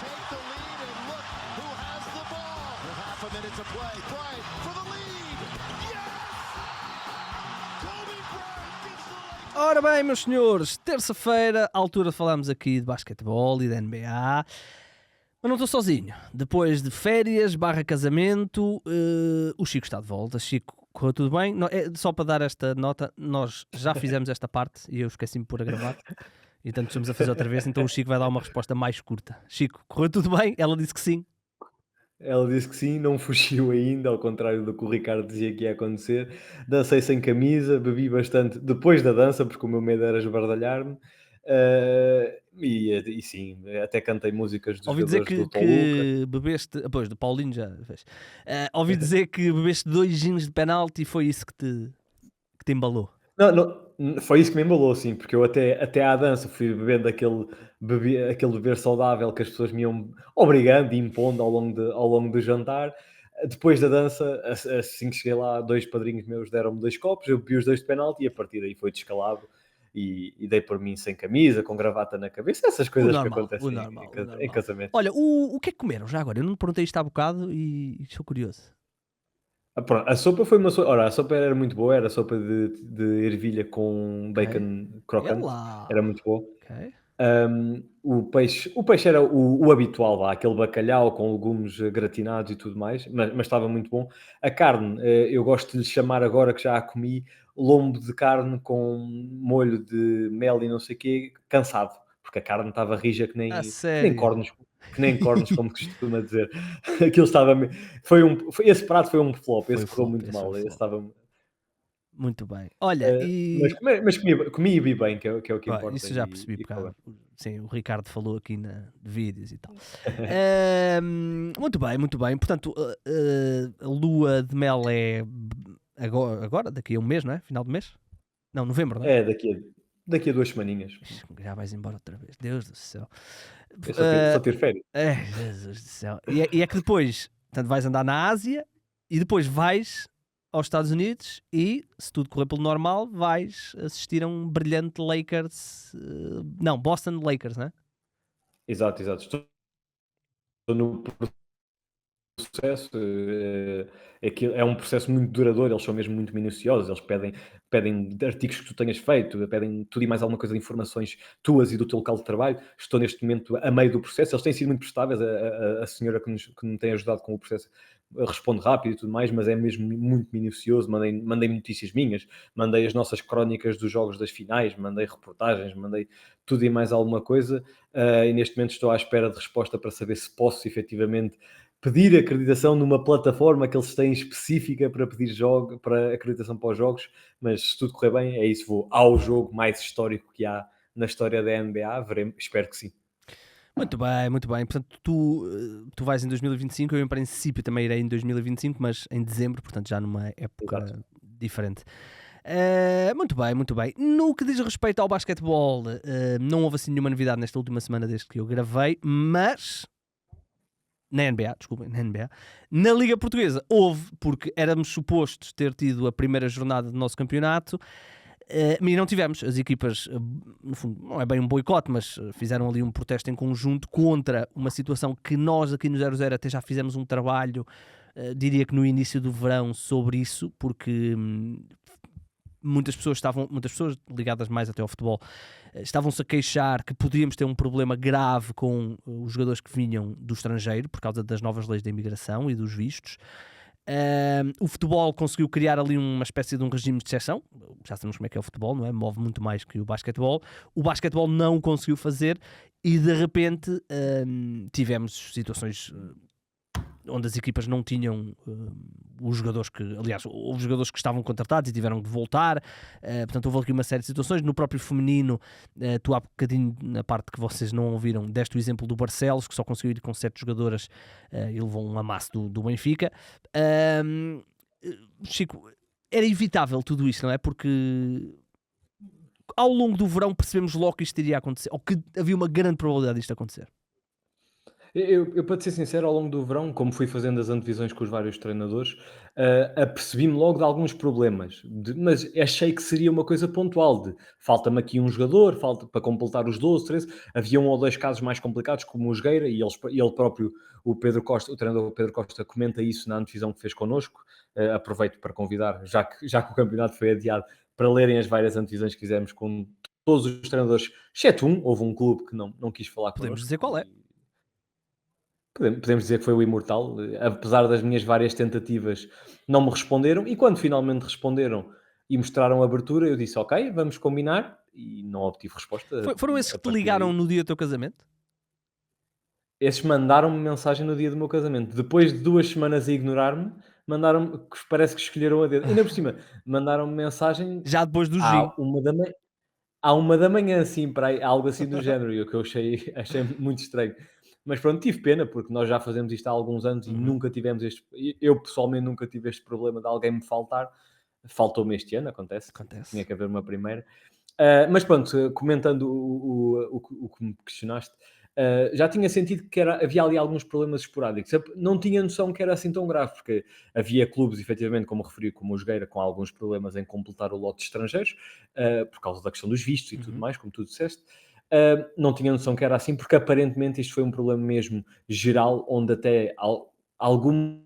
take the lead and look who has the ball. With half a minute to play. Bryant for the lead. Yes! Kobe Bryant gives the lead. Ora bem, meus senhores, terça-feira, altura de falarmos aqui de basquetebol e da NBA. Mas não estou sozinho. Depois de férias, casamento, o Chico está de volta. Chico, correu tudo bem? Só para dar esta nota, nós já fizemos esta parte e eu esqueci-me de pôr a gravar. E tanto estamos a fazer outra vez, então o Chico vai dar uma resposta mais curta. Chico, correu tudo bem? Ela disse que sim. Ela disse que sim, não fugiu ainda, ao contrário do que o Ricardo dizia que ia acontecer. Dancei sem camisa, bebi bastante depois da dança, porque o meu medo era esbardalhar-me. E sim, até cantei músicas dos Ouvi dizer jogadores do que Toluca. bebeste... Pois, do Paulinho já fez. Ouvi dizer que bebeste 2 gins de penalti e foi isso que te embalou. Não, foi isso que me embalou, sim, porque eu até à dança fui bebendo aquele beber saudável que as pessoas me iam obrigando e impondo ao longo do jantar. Depois da dança, assim que cheguei lá, 2 padrinhos meus deram-me 2 copos, eu bebi os 2 de penalti e a partir daí foi descalabro e dei por mim sem camisa, com gravata na cabeça, essas coisas que acontecem em casamento. Olha, o que é que comeram já agora? Eu não me perguntei isto há bocado e estou curioso. Pronto, a sopa foi uma sopa. Ora, a sopa era muito boa, era sopa de ervilha com bacon crocante, Ela. era muito boa. Ok. O peixe era o habitual lá, aquele bacalhau com legumes gratinados e tudo mais, mas estava muito bom. A carne, eu gosto de lhe chamar agora que já a comi, lombo de carne com molho de mel e não sei o quê, cansado, porque a carne estava rija que nem Sério? cornos, como costuma dizer. Aquilo estava. Esse prato foi um flop, Foi esse correu flop, muito esse mal. foi Esse flop. estava. Muito bem. Olha, Mas comi e vi bem, que é o que importa. isso já percebi, e porque foi bem. sim, o Ricardo falou aqui de vídeos e tal. Muito bem, muito bem. Portanto, a lua de mel é agora, daqui a um mês, não é? Final de mês? Não, novembro, não é? É, daqui a 2 semaninhas. Já vais embora outra vez. Deus do céu. Eu só ter férias. Jesus do céu. E é que depois, portanto, vais andar na Ásia e depois vais aos Estados Unidos e, se tudo correr pelo normal, vais assistir a um brilhante Lakers. Não, Boston Lakers, não é? Exato. Estou no processo. É um processo muito duradouro, eles são mesmo muito minuciosos, eles pedem artigos que tu tenhas feito, pedem tudo e mais alguma coisa de informações tuas e do teu local de trabalho. Estou neste momento a meio do processo, eles têm sido muito prestáveis, a senhora que me tem ajudado com o processo responde rápido e tudo mais, mas é mesmo muito minucioso. Mandei notícias minhas, mandei as nossas crónicas dos jogos das finais, mandei reportagens, mandei tudo e mais alguma coisa, e neste momento estou à espera de resposta para saber se posso efetivamente pedir acreditação numa plataforma que eles têm específica para pedir para acreditação para os jogos, mas se tudo correr bem, é isso, vou ao jogo mais histórico que há na história da NBA, veremos, espero que sim. Muito bem, muito bem. Portanto, tu vais em 2025, eu em princípio também irei em 2025, mas em dezembro, portanto já numa época Exato. diferente. Muito bem, muito bem. No que diz respeito ao basquetebol, não houve assim nenhuma novidade nesta última semana desde que eu gravei, mas na NBA, desculpem, na NBA. Na Liga Portuguesa houve, porque éramos supostos ter tido a primeira jornada do nosso campeonato, e não tivemos. As equipas, no fundo, não é bem um boicote, mas fizeram ali um protesto em conjunto contra uma situação que nós aqui no 00 até já fizemos um trabalho, diria que no início do verão, sobre isso, porque muitas pessoas ligadas mais até ao futebol estavam-se a queixar que podíamos ter um problema grave com os jogadores que vinham do estrangeiro por causa das novas leis da imigração e dos vistos. O futebol conseguiu criar ali uma espécie de um regime de exceção. Já sabemos como é que é o futebol, não é? Move muito mais que o basquetebol. O basquetebol não o conseguiu fazer e de repente tivemos situações onde as equipas não tinham os jogadores que, aliás, houve jogadores que estavam contratados e tiveram de voltar, portanto houve aqui uma série de situações. No próprio feminino, tu há bocadinho, na parte que vocês não ouviram, deste o exemplo do Barcelos, que só conseguiu ir com 7 jogadoras e levou um amasso do Benfica. Chico, era evitável tudo isto, não é? Porque ao longo do verão percebemos logo que isto iria acontecer, ou que havia uma grande probabilidade disto acontecer. Eu, para te ser sincero, ao longo do verão, como fui fazendo as antevisões com os vários treinadores, apercebi-me logo de alguns problemas, mas achei que seria uma coisa pontual, de falta-me aqui um jogador, falta para completar os 12, 13. Havia um ou dois casos mais complicados, como o Jogueira, e ele próprio, o Pedro Costa, o treinador Pedro Costa, comenta isso na antevisão que fez connosco. Aproveito para convidar, já que o campeonato foi adiado, para lerem as várias antevisões que fizemos com todos os treinadores, exceto houve um clube que não quis falar Podemos connosco. dizer qual é. Podemos dizer que foi o Imortal. Apesar das minhas várias tentativas, não me responderam, e quando finalmente responderam e mostraram abertura, eu disse, ok, vamos combinar, e não obtive resposta Foram esses a que te partir ligaram daí. no dia do teu casamento? Esses mandaram-me mensagem no dia do meu casamento. Depois de 2 semanas a ignorar-me, mandaram-me, parece que escolheram a dedo. Ainda por cima, mandaram-me mensagem Já depois do à gin. 1 à 1 da manhã, assim, para aí, algo assim do género, e o que eu achei muito estranho. Mas pronto, tive pena, porque nós já fazemos isto há alguns anos e Uhum. nunca tivemos este. Eu pessoalmente nunca tive este problema de alguém me faltar. Faltou-me este ano, acontece, tinha Acontece. que haver uma primeira. Mas pronto, comentando o que me questionaste, já tinha sentido que havia ali alguns problemas esporádicos. Eu não tinha noção que era assim tão grave, porque havia clubes, efetivamente, como referi, como o Jogueira, com alguns problemas em completar o lote de estrangeiros, por causa da questão dos vistos e tudo Uhum. mais, como tu disseste. Não tinha noção que era assim, porque aparentemente isto foi um problema mesmo geral, onde até algumas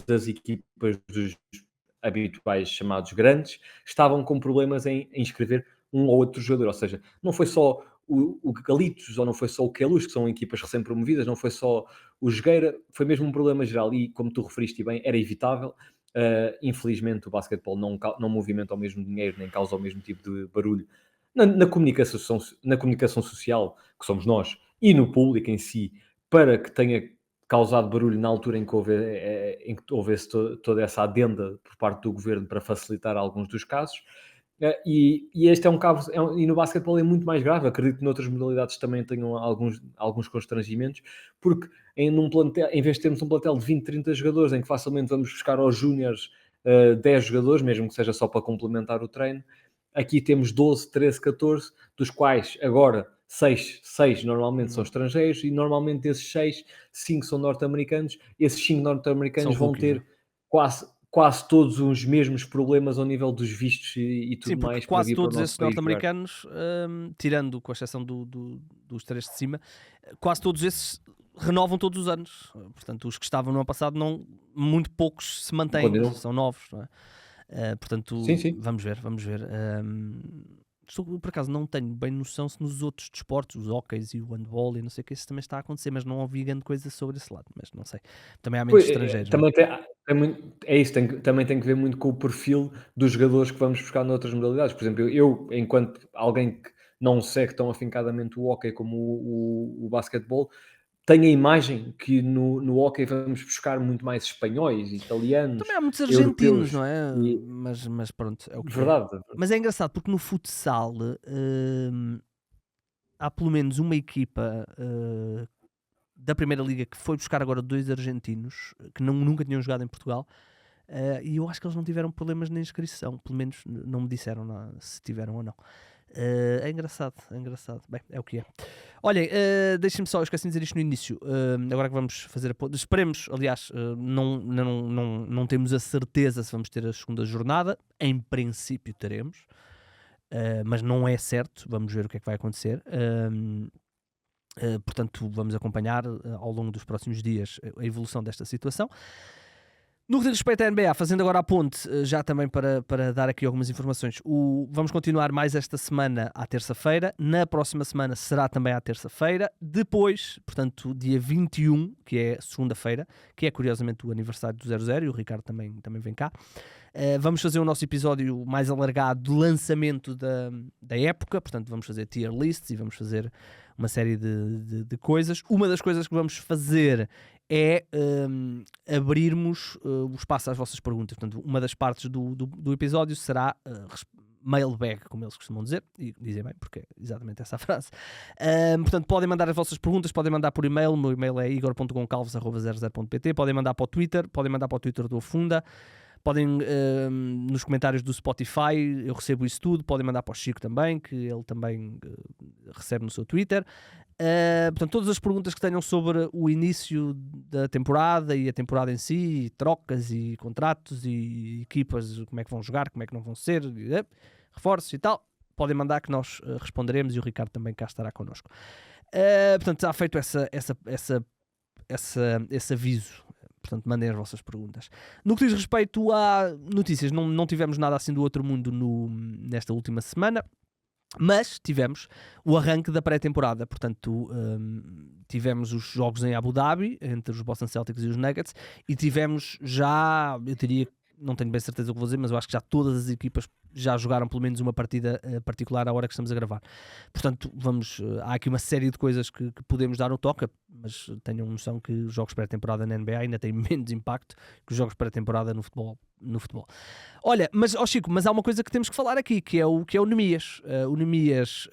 das equipas dos habituais chamados grandes estavam com problemas em inscrever um ou outro jogador. Ou seja, não foi só o Galitos ou não foi só o Queluz, que são equipas recém-promovidas, não foi só o Jogueira, foi mesmo um problema geral e, como tu referiste bem, era evitável. Infelizmente, o basquetebol não movimenta o mesmo dinheiro, nem causa o mesmo tipo de barulho na comunicação social, que somos nós, e no público em si, para que tenha causado barulho na altura em que houvesse toda essa adenda por parte do governo para facilitar alguns dos casos. E este é um caso, e no basquetebol é muito mais grave. Acredito que noutras modalidades também tenham alguns constrangimentos, porque em vez de termos um plantel de 20, 30 jogadores, em que facilmente vamos buscar aos júniores 10 jogadores, mesmo que seja só para complementar o treino, aqui temos 12, 13, 14, dos quais agora 6 normalmente são Uhum. estrangeiros, e normalmente desses 6, 5 são norte-americanos. Esses 5 São norte-americanos vão rookies, né? ter quase todos os mesmos problemas ao nível dos vistos e Sim, tudo porque mais para quase vir para o todos nosso esses país jogar. norte-americanos, tirando com a exceção dos três de cima, quase todos esses renovam todos os anos. Portanto, os que estavam no ano passado, muito poucos se mantêm, Continuam? são novos. Não é? Sim, Portanto, sim. vamos ver, vamos ver. Por acaso não tenho bem noção se nos outros desportos, os hóqueis e o handball e não sei o que, isso também está a acontecer, mas não ouvi grande coisa sobre esse lado, mas não sei. Também há menos Pois, estrangeiros, não é? também é isso, também tem que ver muito com o perfil dos jogadores que vamos buscar noutras modalidades. Por exemplo, enquanto alguém que não segue tão afincadamente o hóquei como o basquetebol, tenho a imagem que no hóquei vamos buscar muito mais espanhóis, italianos, Também há muitos argentinos, europeus não é? e Mas pronto, é o que é. verdade. Mas é engraçado porque no futsal há pelo menos uma equipa da Primeira Liga que foi buscar agora dois argentinos que nunca tinham jogado em Portugal, e eu acho que eles não tiveram problemas na inscrição, pelo menos não me disseram se tiveram ou não. É engraçado, é engraçado. Bem, é o que é. Olhem, deixem-me só, eu esqueci de dizer isto no início. Agora que vamos fazer a ponte, esperemos, aliás, não temos a certeza se vamos ter a segunda jornada. Em princípio teremos, mas não é certo. Vamos ver o que é que vai acontecer. Portanto, vamos acompanhar ao longo dos próximos dias a evolução desta situação. No que diz respeito à NBA, fazendo agora a ponte, já também para dar aqui algumas informações, vamos continuar mais esta semana à terça-feira, na próxima semana será também à terça-feira, depois, portanto, dia 21, que é segunda-feira, que é curiosamente o aniversário do 00, e o Ricardo também vem cá, vamos fazer o nosso episódio mais alargado de lançamento da época, portanto vamos fazer tier lists e vamos fazer uma série de coisas. Uma das coisas que vamos fazer é abrirmos o espaço às vossas perguntas. Portanto, uma das partes do episódio será mailbag, como eles costumam dizer, e dizem bem, porque é exatamente essa a frase. Portanto, podem mandar as vossas perguntas, podem mandar por e-mail, o meu e-mail é igor.goncalves@00.pt, podem mandar para o Twitter, do Afunda, podem nos comentários do Spotify, eu recebo isso tudo, podem mandar para o Chico também, que ele também recebe no seu Twitter. Portanto, todas as perguntas que tenham sobre o início da temporada e a temporada em si, e trocas e contratos e equipas, como é que vão jogar, como é que não vão ser, reforços e tal, podem mandar que nós responderemos e o Ricardo também cá estará connosco. Portanto, já feito esse aviso. Portanto, mandem as vossas perguntas. No que diz respeito a notícias, não tivemos nada assim do outro mundo nesta última semana. Mas tivemos o arranque da pré-temporada, portanto tivemos os jogos em Abu Dhabi, entre os Boston Celtics e os Nuggets, e tivemos já, eu diria, não tenho bem certeza o que vou dizer, mas eu acho que já todas as equipas já jogaram pelo menos uma partida particular à hora que estamos a gravar. Portanto, há aqui uma série de coisas que podemos dar no toque, mas tenham noção que os jogos pré-temporada na NBA ainda têm menos impacto que os jogos pré-temporada no futebol. Olha, mas Chico, mas há uma coisa que temos que falar aqui, que é o Nemias. O Nemias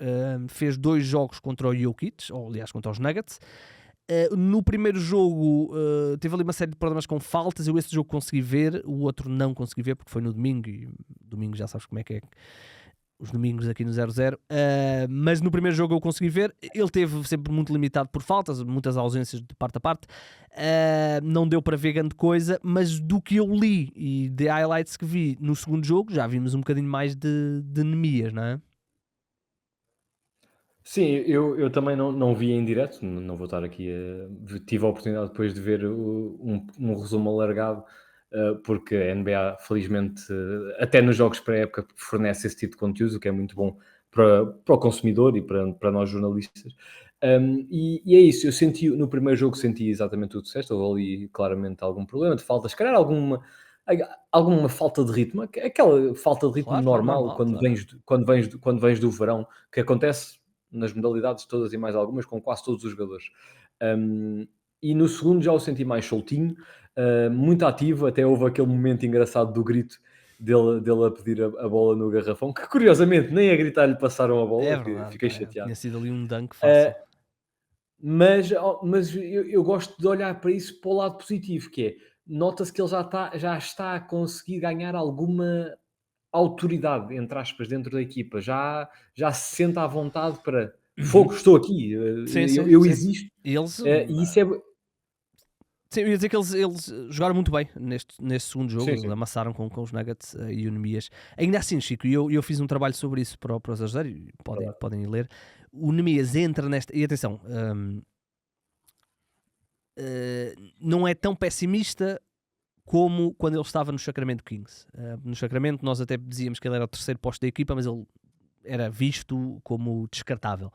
fez 2 jogos contra o Jokic, ou aliás contra os Nuggets. No primeiro jogo teve ali uma série de problemas com faltas. Eu esse jogo consegui ver, o outro não consegui ver porque foi no domingo, e domingo já sabes como é que é os domingos aqui no 0-0, mas no primeiro jogo eu consegui ver. Ele teve sempre muito limitado por faltas, muitas ausências de parte a parte, não deu para ver grande coisa, mas do que eu li e de highlights que vi no segundo jogo, já vimos um bocadinho mais de Nemias, não é? Sim, eu também não vi em direto, não vou estar aqui tive a oportunidade depois de ver um resumo alargado, porque a NBA, felizmente, até nos jogos pré-época, fornece esse tipo de conteúdo, o que é muito bom para o consumidor e para nós jornalistas. E é isso, no primeiro jogo senti exatamente o que disseste, houve ali claramente algum problema de falta, se calhar alguma falta de ritmo, aquela falta de ritmo Claro, normal, claro. quando vens do verão, que acontece nas modalidades todas e mais algumas, com quase todos os jogadores. E no segundo já o senti mais soltinho, muito ativo, até houve aquele momento engraçado do grito dele a pedir a bola no garrafão, que curiosamente nem a gritar lhe passaram a bola, É que verdade, fiquei pá, chateado. tinha sido ali um dunk fácil. Mas eu gosto de olhar para isso para o lado positivo, que é, nota-se que ele já está a conseguir ganhar alguma autoridade, entre aspas, dentro da equipa, já se sente à vontade para fogo, estou aqui, Sim, eu sim. existo, E eles, e isso é. sim, eu ia dizer que eles jogaram muito bem neste segundo jogo. Sim, Eles sim. amassaram com os Nuggets e o Nemias. Ainda assim, Chico, e eu fiz um trabalho sobre isso para os ajudar, e podem ir ler. O Nemias entra nesta. E atenção, não é tão pessimista como quando ele estava no Sacramento Kings. No Sacramento nós até dizíamos que ele era o terceiro posto da equipa, mas ele era visto como descartável.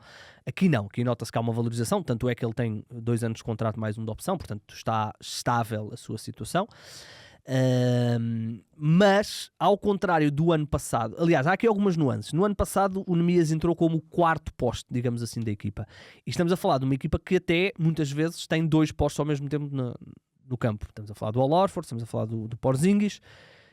Aqui não, aqui nota-se que há uma valorização, tanto é que ele tem 2 anos de contrato mais um de opção, portanto está estável a sua situação. Mas, ao contrário do ano passado, aliás, há aqui algumas nuances. No ano passado o Nemias entrou como o 4º posto, digamos assim, da equipa. E estamos a falar de uma equipa que até, muitas vezes, tem 2 postos ao mesmo tempo no campo. Estamos a falar do Al Horford, estamos a falar do Porzingis,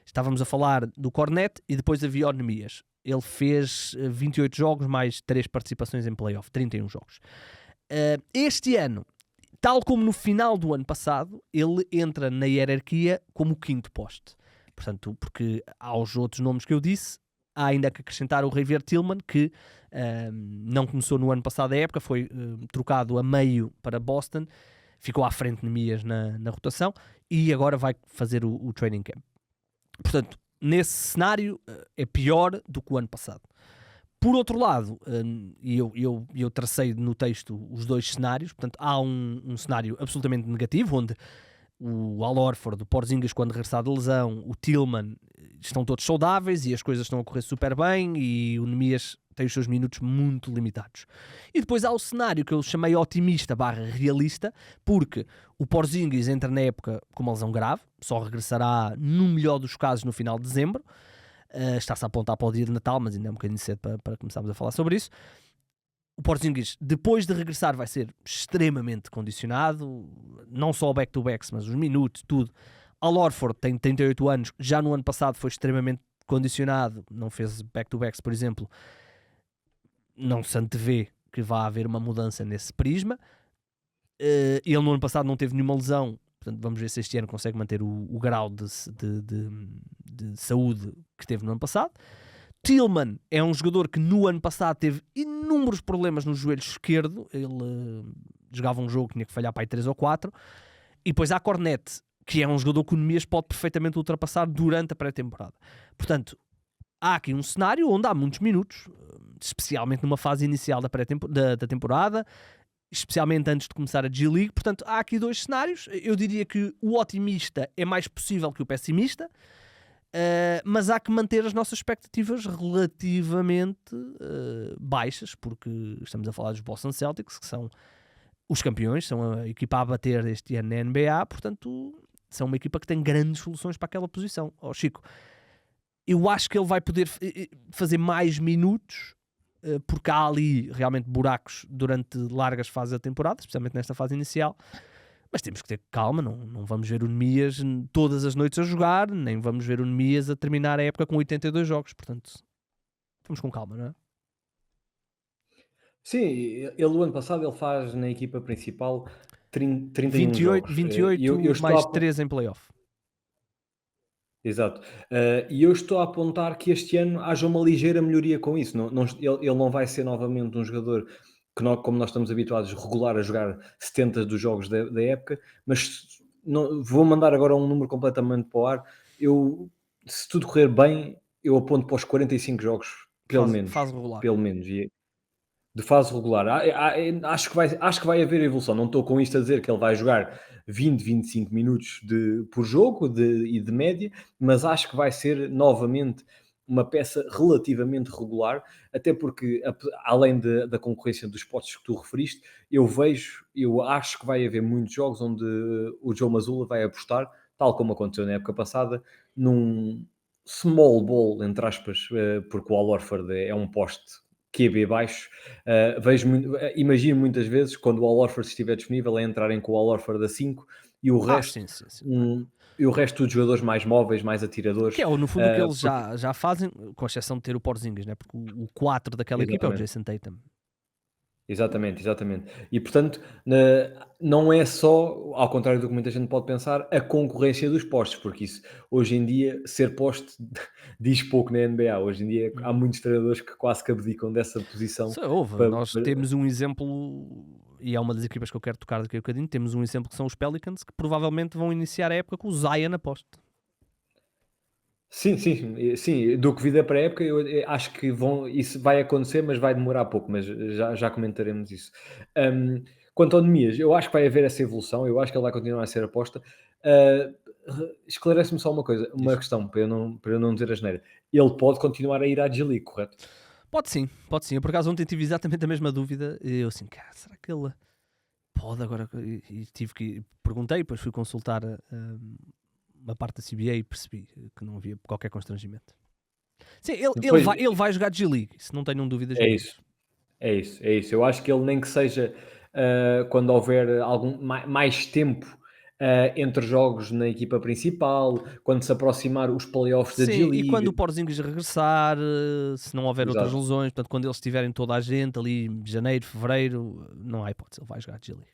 estávamos a falar do Cornet e depois havia o Nemias. Ele fez 28 jogos mais 3 participações em playoff, 31 jogos. Este ano, tal como no final do ano passado, ele entra na hierarquia como o 5º poste. Portanto, porque aos outros nomes que eu disse, há ainda que acrescentar o Xavier Tillman, que não começou no ano passado a época, foi trocado a meio para Boston, ficou à frente de Nemias na rotação e agora vai fazer o training camp. Portanto, nesse cenário é pior do que o ano passado. Por outro lado, e eu tracei no texto os 2 cenários, portanto há um cenário absolutamente negativo, onde o Al Horford, o Porzingis quando regressar de lesão, o Tillman estão todos saudáveis e as coisas estão a correr super bem e o Nemias tem os seus minutos muito limitados. E depois há o cenário que eu chamei otimista / realista, porque o Porzingis entra na época com uma lesão grave, só regressará no melhor dos casos no final de dezembro. Está-se a apontar para o dia de Natal, mas ainda é um bocadinho cedo para começarmos a falar sobre isso. O Porzingis, depois de regressar, vai ser extremamente condicionado, não só o back-to-backs, mas os minutos, tudo. Al Horford tem 38 anos, já no ano passado foi extremamente condicionado, não fez back-to-backs, por exemplo. Não se antevê que vá haver uma mudança nesse prisma. Ele no ano passado não teve nenhuma lesão, portanto vamos ver se este ano consegue manter o grau de saúde que teve no ano passado. Tillman é um jogador que no ano passado teve inúmeros problemas no joelho esquerdo. Ele jogava um jogo que tinha que falhar para aí 3 ou 4. E depois há Cornet, que é um jogador que o Nemias pode perfeitamente ultrapassar durante a pré-temporada. Portanto, há aqui um cenário onde há muitos minutos, especialmente numa fase inicial da temporada, especialmente antes de começar a G-League. Portanto, há aqui 2 cenários. Eu diria que o otimista é mais possível que o pessimista, mas há que manter as nossas expectativas relativamente baixas, porque estamos a falar dos Boston Celtics, que são os campeões, são a equipa a bater este ano na NBA, portanto, são uma equipa que tem grandes soluções para aquela posição. Chico, eu acho que ele vai poder fazer mais minutos, porque há ali realmente buracos durante largas fases da temporada, especialmente nesta fase inicial. Mas temos que ter calma, não vamos ver o Nemias todas as noites a jogar, nem vamos ver o Nemias a terminar a época com 82 jogos, portanto, vamos com calma, não é? Sim, ele o ano passado ele faz na equipa principal 31 28, jogos. E eu 28 estou mais 3 em playoff. Exato. E eu estou a apontar que este ano haja uma ligeira melhoria com isso. Ele não vai ser novamente um jogador que, como nós estamos habituados, regular a jogar 70 dos jogos da época, mas vou mandar agora um número completamente para o ar. Se tudo correr bem, eu aponto para os 45 jogos, pelo menos. Fase regular. Pelo menos. De fase regular. Acho que vai haver evolução. Não estou com isto a dizer que ele vai jogar 20, 25 minutos por jogo e de média, mas acho que vai ser novamente uma peça relativamente regular, até porque, além da concorrência dos postos que tu referiste, eu acho que vai haver muitos jogos onde o Joe Mazzulla vai apostar, tal como aconteceu na época passada, num small ball, entre aspas, porque o Al Horford é um poste QB baixo. Imagino muitas vezes, quando o Al Horford estiver disponível, é entrarem com o Al Horford a 5 e o resto, sim. E o resto dos jogadores mais móveis, mais atiradores. Que é, no fundo, o que eles já fazem, com exceção de ter o Porzingis, né? Porque o 4 daquela equipa é o Jason Tatum. Exatamente. E, portanto, não é só, ao contrário do que muita gente pode pensar, a concorrência dos postos, porque isso, hoje em dia, ser poste diz pouco na NBA. Hoje em dia há muitos treinadores que quase que abdicam dessa posição. Nós temos um exemplo, e é uma das equipas que eu quero tocar daqui a bocadinho, temos um exemplo que são os Pelicans, que provavelmente vão iniciar a época com o Zion a poste. Sim, do que vida para a época, eu acho que isso vai acontecer, mas vai demorar pouco, mas já comentaremos isso. Quanto ao Nemias, eu acho que vai haver essa evolução, eu acho que ele vai continuar a ser aposta. Esclarece-me só uma coisa, uma questão, para eu não dizer asneira. Ele pode continuar a ir à G-League, correto? Pode sim. Eu por acaso ontem tive exatamente a mesma dúvida, e eu assim, cara, será que ele pode agora? E tive que perguntei, depois fui consultar uma parte da CBA e percebi que não havia qualquer constrangimento. Sim, ele vai jogar G-League, se não tenham dúvidas. É isso. Eu acho que ele nem que seja quando houver mais tempo entre jogos na equipa principal, quando se aproximar os playoffs da G-League. E quando o Porzingis regressar, se não houver outras lesões, portanto, quando eles estiverem toda a gente ali em janeiro, fevereiro, não há hipótese, ele vai jogar G-League.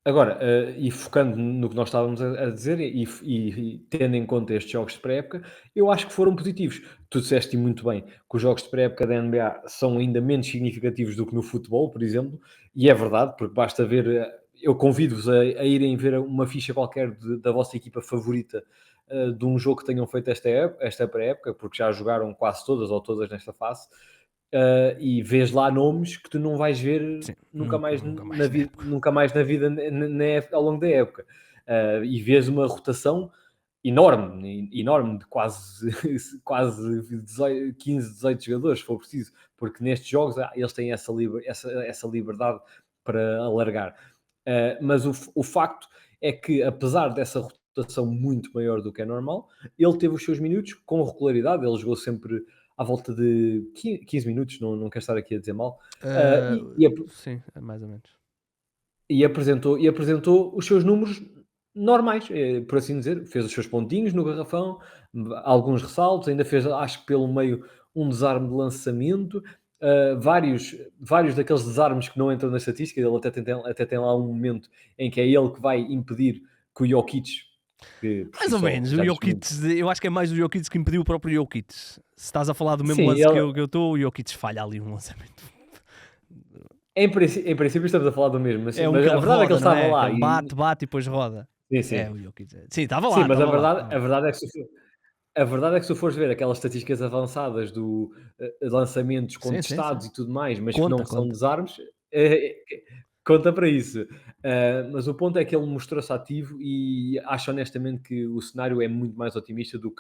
Agora, e focando no que nós estávamos a dizer e tendo em conta estes jogos de pré-época, eu acho que foram positivos. Tu disseste muito bem que os jogos de pré-época da NBA são ainda menos significativos do que no futebol, por exemplo, e é verdade, porque basta ver. Eu convido-vos a irem ver uma ficha qualquer da vossa equipa favorita de um jogo que tenham feito esta pré-época, porque já jogaram quase todas ou todas nesta fase. E vês lá nomes que tu não vais ver nunca mais na vida ao longo da época. E vês uma rotação enorme de quase 15, 18 jogadores, se for preciso, porque nestes jogos eles têm essa liberdade para alargar. Mas o facto é que, apesar dessa rotação muito maior do que é normal, ele teve os seus minutos com regularidade, ele jogou sempre à volta de 15 minutos, não quero estar aqui a dizer mal. Sim, mais ou menos. E apresentou os seus números normais, por assim dizer. Fez os seus pontinhos no garrafão, alguns ressaltos, ainda fez, acho que pelo meio, um desarme de lançamento. Vários daqueles desarmes que não entram na estatística, ele até tem lá um momento em que é ele que vai impedir que o Jokic que por Mais si ou só menos, o já diz Jokic, muito. eu acho que é mais o Jokic que impediu o próprio Jokic. Se estás a falar do mesmo Sim, lance que ele, eu estou, o Jokic falha ali um lançamento. em princípio estamos a falar do mesmo, É um mas que a ele verdade é que ele roda, não estava é? Que lá ele bate, bate e depois roda. sim, É sim. o Jokic. Sim, estava lá, Sim, mas a estava lá. verdade, Estava a lá. verdade é que se tu fores ver aquelas estatísticas avançadas do lançamentos Sim, sim, sim. contestados e tudo mais, mas que Conta, não são conta. desarmes, eh, conta para isso. Mas o ponto é que ele mostrou-se ativo e acho honestamente que o cenário é muito mais otimista do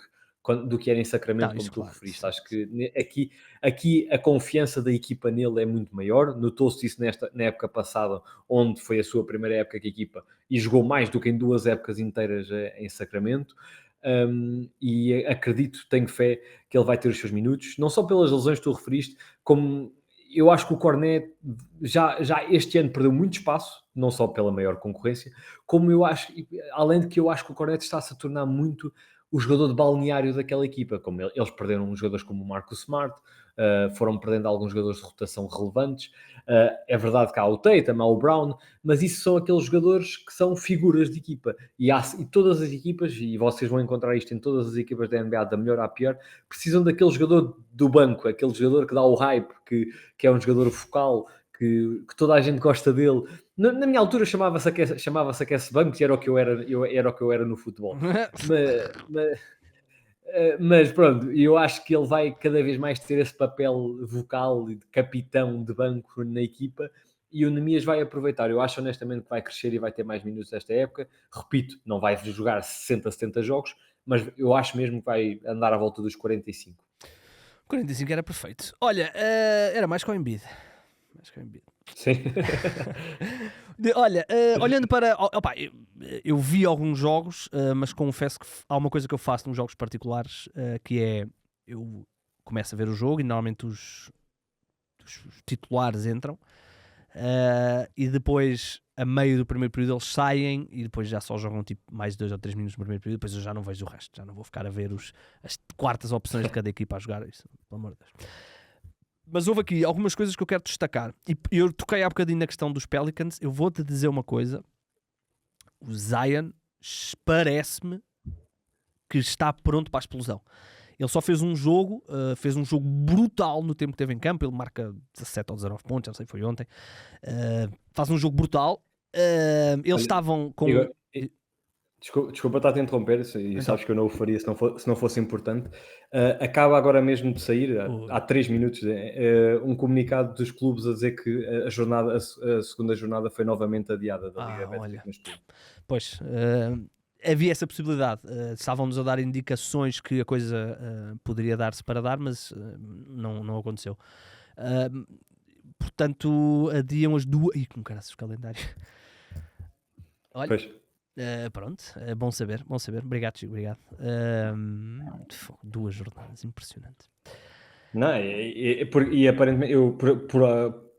que era em Não, Sacramento, como isso tu claro. referiste. Isso, Acho que aqui a confiança da equipa nele é muito maior. Notou-se isso na época passada, onde foi a sua primeira época que a equipa e jogou mais do que em 2 épocas inteiras em Sacramento. E acredito, tenho fé que ele vai ter os seus minutos, não só pelas lesões que tu referiste, como eu acho que o Cornet já este ano perdeu muito espaço, não só pela maior concorrência, como eu acho, além de que eu acho que o Cornet está-se a tornar muito o jogador de balneário daquela equipa, como eles perderam jogadores como o Marcus Smart, foram perdendo alguns jogadores de rotação relevantes. É verdade que há o Tatum, há o Brown, mas isso são aqueles jogadores que são figuras de equipa. E todas as equipas, e vocês vão encontrar isto em todas as equipas da NBA, da melhor à pior, precisam daquele jogador do banco, aquele jogador que dá o hype, que é um jogador focal, que toda a gente gosta dele. Na minha altura chamava-se aquece bancos e era o que era o que eu era no futebol. Mas pronto, eu acho que ele vai cada vez mais ter esse papel vocal e de capitão de banco na equipa e o Nemias vai aproveitar. Eu acho honestamente que vai crescer e vai ter mais minutos esta época. Repito, não vai jogar 60, 70 jogos, mas eu acho mesmo que vai andar à volta dos 45. 45 era perfeito. Olha, era mais que o Embiid. Mais que o Embiid. Sim. Olha, olhando para. Opa, eu vi alguns jogos, mas confesso que há uma coisa que eu faço nos jogos particulares, que é eu começo a ver o jogo e normalmente os titulares entram, e depois, a meio do primeiro período, eles saem e depois já só jogam tipo mais 2 ou 3 minutos no primeiro período. Depois eu já não vejo o resto, já não vou ficar a ver as quartas opções de cada equipa a jogar isso, pelo amor de Deus. Mas houve aqui algumas coisas que eu quero destacar. E eu toquei há bocadinho na questão dos Pelicans. Eu vou-te dizer uma coisa. O Zion parece-me que está pronto para a explosão. Ele só fez um jogo brutal no tempo que teve em campo. Ele marca 17 ou 19 pontos, não sei, foi ontem. Faz um jogo brutal. Eles Olha, estavam com... Igor, desculpa estar a te interromper, e Então, sabes que eu não o faria se não fosse importante. Acaba agora mesmo de sair, há 3 minutos, um comunicado dos clubes a dizer que a segunda jornada foi novamente adiada da Liga Betclic olha. masculina. Pois, havia essa possibilidade. Estávamos a dar indicações que a coisa poderia dar-se para dar, mas não aconteceu. Portanto, adiam as duas... Ih, como caraças o calendário. Olha, Pois. pronto, bom saber. Obrigado, Chico, obrigado. 2 jornadas, impressionante. Não, e aparentemente eu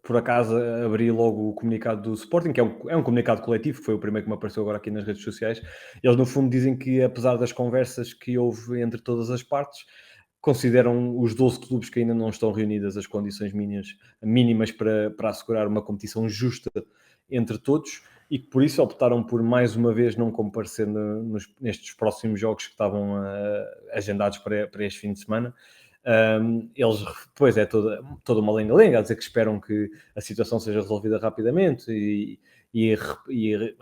por acaso abri logo o comunicado do Sporting, que é um comunicado coletivo, que foi o primeiro que me apareceu agora aqui nas redes sociais. Eles no fundo dizem que apesar das conversas que houve entre todas as partes, consideram os 12 clubes que ainda não estão reunidas as condições mínimas para assegurar uma competição justa entre todos e que por isso optaram por mais uma vez não comparecer nestes próximos jogos que estavam agendados para este fim de semana. Eles depois é toda uma lenga-lenga a dizer que esperam que a situação seja resolvida rapidamente e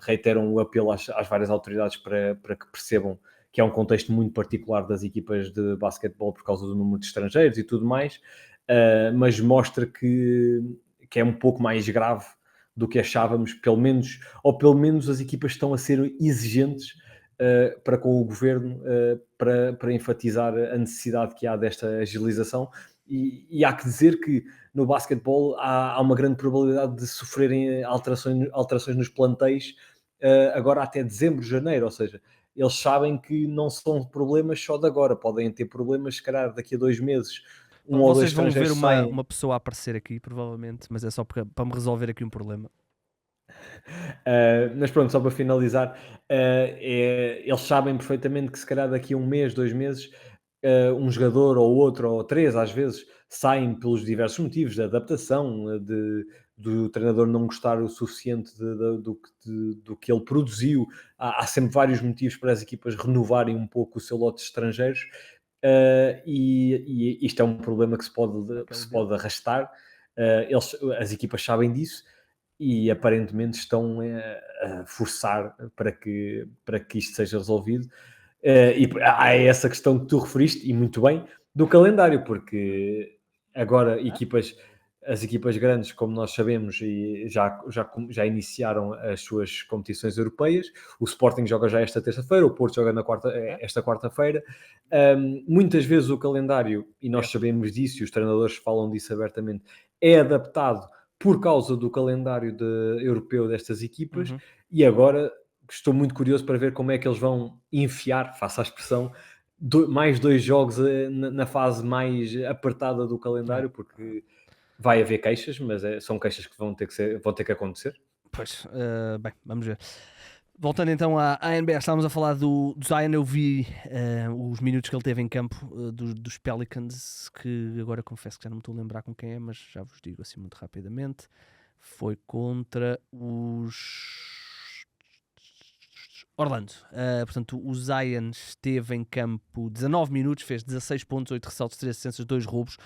reiteram o apelo às várias autoridades para que percebam que é um contexto muito particular das equipas de basquetebol por causa do número de estrangeiros e tudo mais, mas mostra que é um pouco mais grave do que achávamos, pelo menos as equipas estão a ser exigentes para com o governo, para enfatizar a necessidade que há desta agilização. E há que dizer que no basquetebol há uma grande probabilidade de sofrerem alterações nos plantéis agora até dezembro, janeiro, ou seja, eles sabem que não são problemas só de agora, podem ter problemas, se calhar, daqui a 2 meses. Um ou dois Vocês vão ver estrangeiros saem. uma pessoa a aparecer aqui, provavelmente, mas é só para me resolver aqui um problema. Mas pronto, só para finalizar, eles sabem perfeitamente que se calhar daqui a 1 mês, 2 meses, um jogador ou outro, ou 3 às vezes, saem pelos diversos motivos, de adaptação, do treinador não gostar o suficiente do que ele produziu. Há sempre vários motivos para as equipas renovarem um pouco o seu lote de estrangeiros, e isto é um problema que se pode arrastar. As equipas sabem disso e aparentemente estão a forçar para que isto seja resolvido. E há essa questão que tu referiste, e muito bem, do calendário, porque agora as equipas grandes, como nós sabemos, e já iniciaram as suas competições europeias. O Sporting joga já esta terça-feira, o Porto joga esta quarta-feira. Muitas vezes o calendário, e nós sabemos disso, e os treinadores falam disso abertamente, é adaptado por causa do calendário europeu destas equipas. E agora estou muito curioso para ver como é que eles vão enfiar, faça a expressão, mais 2 jogos na fase mais apertada do calendário, porque vai haver queixas, mas são queixas que vão ter que acontecer. Pois, bem, vamos ver. Voltando então à NBA, estávamos a falar do Zion. Eu vi os minutos que ele teve em campo dos Pelicans, que agora confesso que já não me estou a lembrar com quem é, mas já vos digo assim muito rapidamente. Foi contra os Orlando. Portanto, o Zion esteve em campo 19 minutos, fez 16 pontos, 8 ressaltos, 3 assistências, 2 roubos,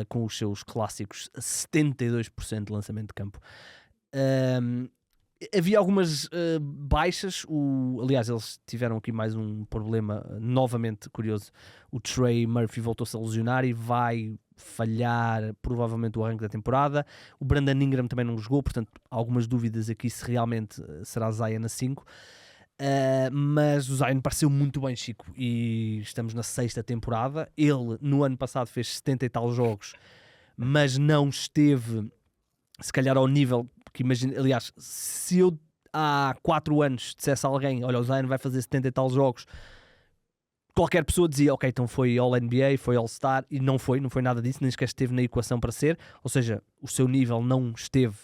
com os seus clássicos 72% de lançamento de campo. Havia algumas baixas. Aliás, eles tiveram aqui mais um problema novamente curioso. O Trey Murphy voltou-se a lesionar e vai falhar provavelmente o arranque da temporada. O Brandon Ingram também não jogou, portanto algumas dúvidas aqui se realmente será Zion a 5. Mas o Zion pareceu muito bem, Chico, e estamos na 6ª temporada. Ele no ano passado fez 70 e tal jogos, mas não esteve se calhar ao nível que imagina. Aliás, se eu há 4 anos dissesse a alguém, olha, o Zion vai fazer 70 e tal jogos, qualquer pessoa dizia, ok, então foi All-NBA, foi All-Star, e não foi nada disso, nem sequer esteve na equação para ser, ou seja, o seu nível não esteve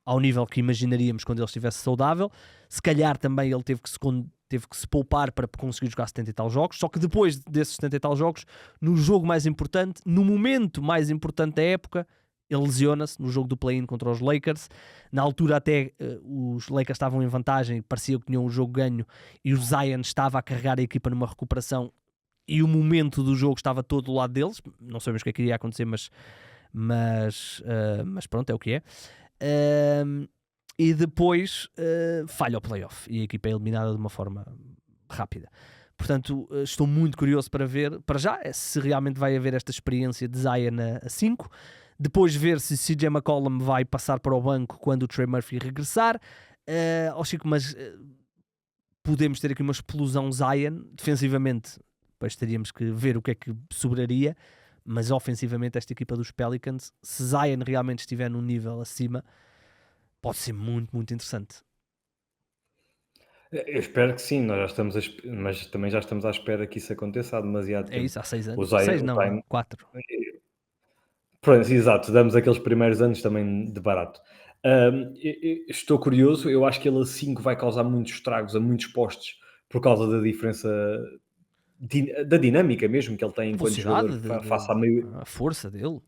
ao nível que imaginaríamos quando ele estivesse saudável. Se calhar também ele teve que se poupar para conseguir jogar 70 e tal jogos, só que depois desses 70 e tal jogos, no jogo mais importante, no momento mais importante da época, ele lesiona-se no jogo do play-in contra os Lakers. Na altura até os Lakers estavam em vantagem, parecia que tinham o jogo ganho, e o Zion estava a carregar a equipa numa recuperação, e o momento do jogo estava todo do lado deles. Não sabemos o que é que iria acontecer, mas pronto, é o que é. E depois falha o playoff e a equipa é eliminada de uma forma rápida. Portanto, estou muito curioso para ver, para já, se realmente vai haver esta experiência de Zion a 5. Depois ver se CJ McCollum vai passar para o banco quando o Trey Murphy regressar. Chico, mas podemos ter aqui uma explosão Zion. Defensivamente, depois teríamos que ver o que é que sobraria. Mas ofensivamente, esta equipa dos Pelicans, se Zion realmente estiver num nível acima, pode ser muito, muito interessante. Eu espero que sim, nós já estamos mas também já estamos à espera que isso aconteça há demasiado tempo. É isso, há 6 O anos. Zion, 6 não, 4. Pronto, exato, damos aqueles primeiros anos também de barato. Estou curioso, eu acho que ele a 5 vai causar muitos estragos a muitos postos por causa da diferença da dinâmica mesmo que ele tem enquanto Velocidade, jogador face à meio. a força dele.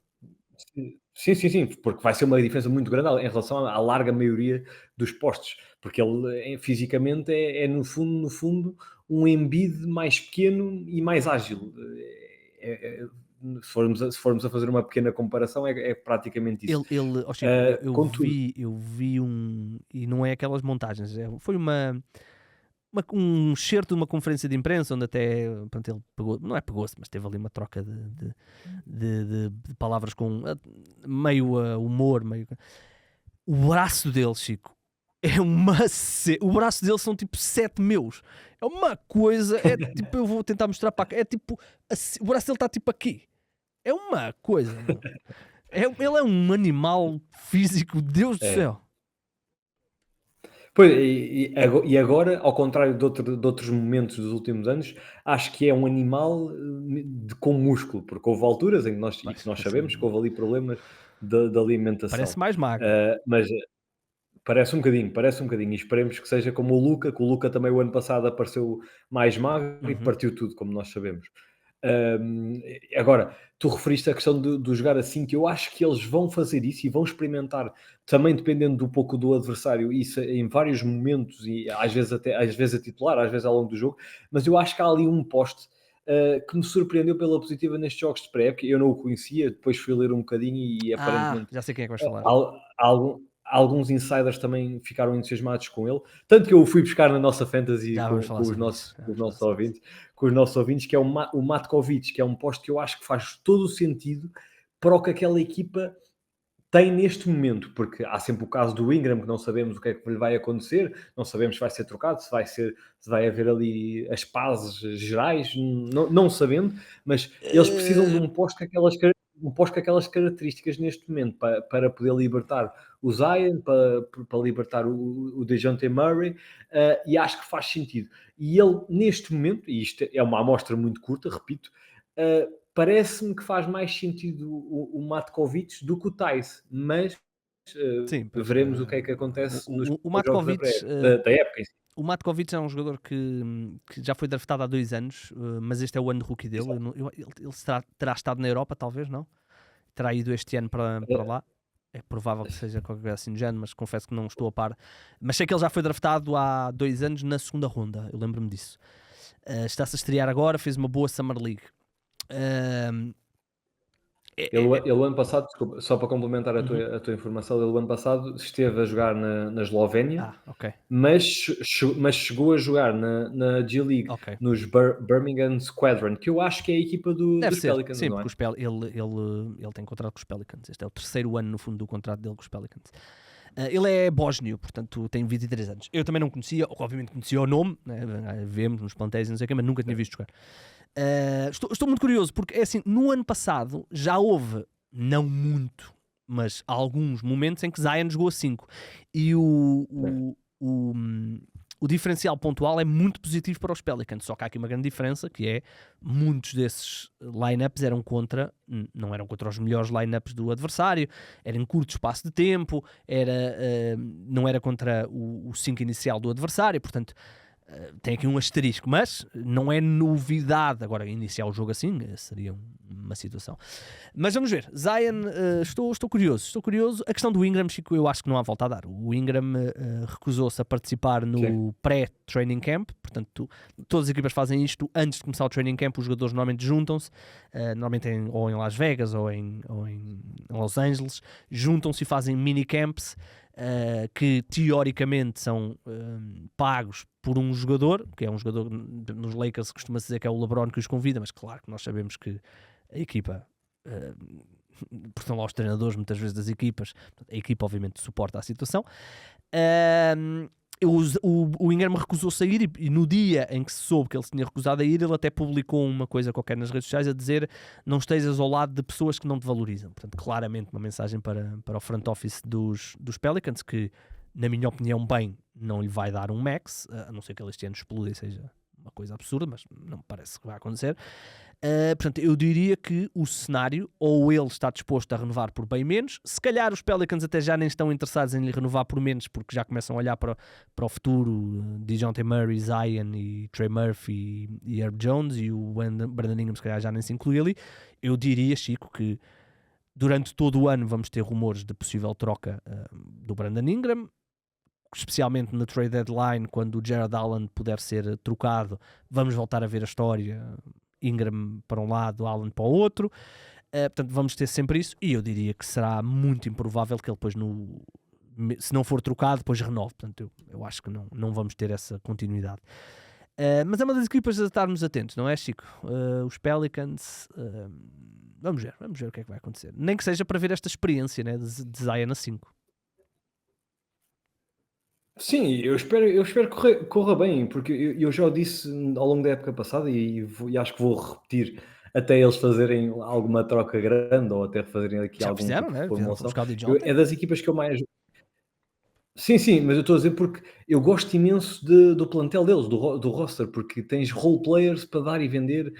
Sim, porque vai ser uma diferença muito grande em relação à larga maioria dos postos, porque ele fisicamente no fundo, um Embiid mais pequeno e mais ágil. Se formos a fazer uma pequena comparação, é praticamente isso. Chico, eu vi um, e não é aquelas montagens, foi um excerto de uma conferência de imprensa onde até, pronto, ele pegou-se, mas teve ali uma troca de palavras com meio humor, meio. O braço dele, Chico, é o braço dele são tipo 7 meus. É uma coisa, é tipo, eu vou tentar mostrar para cá, é tipo, assim, o braço dele está tipo aqui. É uma coisa, meu. Ele é um animal físico, Deus do céu. Pois, e agora, ao contrário de outros momentos dos últimos anos, acho que é um animal com músculo, porque houve alturas em que nós sabemos que houve ali problemas de alimentação. Parece mais magro. Mas parece um bocadinho, e esperemos que seja como o Luka, que o Luka também o ano passado apareceu mais magro e partiu tudo, como nós sabemos. Agora, tu referiste a questão de jogar assim, que eu acho que eles vão fazer isso e vão experimentar, também dependendo um pouco do adversário, isso em vários momentos, e às vezes a titular, às vezes ao longo do jogo, mas eu acho que há ali um poste que me surpreendeu pela positiva nestes jogos de pré-época. Eu não o conhecia, depois fui ler um bocadinho e aparentemente Já sei quem é que vais falar. alguns insiders também ficaram entusiasmados com ele, tanto que eu o fui buscar na nossa fantasy Já vamos falar com os sobre isso. nossos ouvintes, que é o Matkovic, que é um posto que eu acho que faz todo o sentido para o que aquela equipa tem neste momento, porque há sempre o caso do Ingram, que não sabemos o que é que lhe vai acontecer, não sabemos se vai ser trocado, se vai haver ali as pazes gerais, não sabendo, mas eles precisam de um posto com aquelas características neste momento para poder libertar o Zion, para libertar o DeJounte Murray, e acho que faz sentido. E ele, neste momento, e isto é uma amostra muito curta, repito, parece-me que faz mais sentido o Matkovic do que o Tice, mas Sim, pois, veremos o que é que acontece nos o jogos Matkovic, da época em si. o Matkovic é um jogador que já foi draftado há 2 anos, mas este é o ano de rookie dele. Exato. Ele terá estado na Europa, talvez, não? Terá ido este ano para lá. É provável que seja qualquer coisa assim do género, mas confesso que não estou a par. Mas sei que ele já foi draftado há 2 anos na segunda ronda, eu lembro-me disso. Está-se a estrear agora, fez uma boa Summer League. Ele ano passado, desculpa, só para complementar a tua informação, ele ano passado esteve a jogar na Eslovénia, ok. mas chegou a jogar na G-League, Ok. nos Birmingham Squadron, que eu acho que é a equipa Deve dos ser, Pelicans, sim, não é? porque ele tem contrato com os Pelicans. Este é o 3º ano, no fundo, do contrato dele com os Pelicans. Ele é bósnio, portanto tem 23 anos. Eu também não conhecia, obviamente conhecia o nome, né? Vemos nos plantéis, não sei o quê, mas nunca tinha visto jogar. Estou muito curioso, porque é assim, no ano passado já houve, não muito, mas alguns momentos em que Zion jogou a 5. E o diferencial pontual é muito positivo para os Pelicans, só que há aqui uma grande diferença, que é muitos desses lineups não eram contra os melhores lineups do adversário, era em curto espaço de tempo, não era contra o 5 inicial do adversário, portanto tem aqui um asterisco, mas não é novidade. Agora, iniciar o jogo assim seria uma situação. Mas vamos ver. Zion, estou curioso. A questão do Ingram, Chico, eu acho que não há volta a dar. O Ingram recusou-se a participar no pré-training camp, portanto, todas as equipas fazem isto antes de começar o training camp. Os jogadores normalmente juntam-se, normalmente ou em Las Vegas ou em Los Angeles, juntam-se e fazem mini-camps. Que teoricamente são pagos por um jogador, que é um jogador nos Lakers costuma-se dizer que é o LeBron que os convida, mas claro que nós sabemos que a equipa, porque são lá os treinadores muitas vezes das equipas, a equipa obviamente suporta a situação. O Ingram recusou-se a ir e no dia em que se soube que ele se tinha recusado a ir, ele até publicou uma coisa qualquer nas redes sociais a dizer: não estejas ao lado de pessoas que não te valorizam. Portanto, claramente uma mensagem para o front office dos Pelicans, que na minha opinião bem não lhe vai dar um max, a não ser que ele este ano exploda e seja uma coisa absurda, mas não me parece que vai acontecer. Portanto, eu diria que o cenário, ou ele está disposto a renovar por bem menos, se calhar os Pelicans até já nem estão interessados em lhe renovar por menos, porque já começam a olhar para o futuro, DeJounte Murray, Zion e Trey Murphy e Herb Jones, e o Brandon Ingram se calhar já nem se inclui ali. Eu diria, Chico, que durante todo o ano vamos ter rumores de possível troca do Brandon Ingram, especialmente na trade deadline, quando o Jared Allen puder ser trocado, vamos voltar a ver a história, Ingram para um lado, Allen para o outro, portanto vamos ter sempre isso, e eu diria que será muito improvável que ele depois, se não for trocado, depois renove. Portanto eu acho que não vamos ter essa continuidade. Mas é uma das equipas a estarmos atentos, não é, Chico? Os Pelicans, vamos ver o que é que vai acontecer, nem que seja para ver esta experiência, né, de Zion a 5. Sim, eu espero que corra bem, porque eu já o disse ao longo da época passada e acho que vou repetir até eles fazerem alguma troca grande ou até fazerem aqui Já algum fizeram, tipo de né? Fizeram formulação. buscar o DeJounte. É das equipas que eu mais. Sim, mas eu estou a dizer porque eu gosto imenso do plantel deles, do roster, porque tens role players para dar e vender.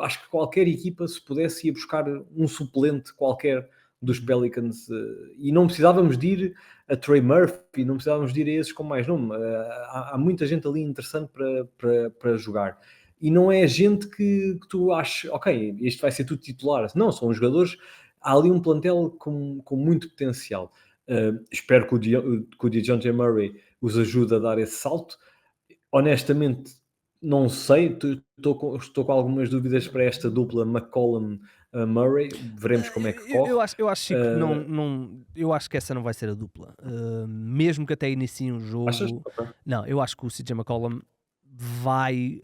Acho que qualquer equipa, se pudesse, ia buscar um suplente qualquer dos Pelicans e não precisávamos de ir a Trey Murphy, não precisávamos de ir a esses com mais nome. Há muita gente ali interessante para jogar. e não é gente que tu achas, ok, este vai ser tudo titular. Não, são jogadores, há ali um plantel com muito potencial. Espero que o DeJounte Murray os ajude a dar esse salto. Honestamente, não sei, estou com algumas dúvidas para esta dupla McCollum-Murray. Veremos como é que corre. Eu acho Chico, eu acho que essa não vai ser a dupla. Mesmo que até inicie um jogo. Achas? Ok. Não, eu acho que o CJ McCollum vai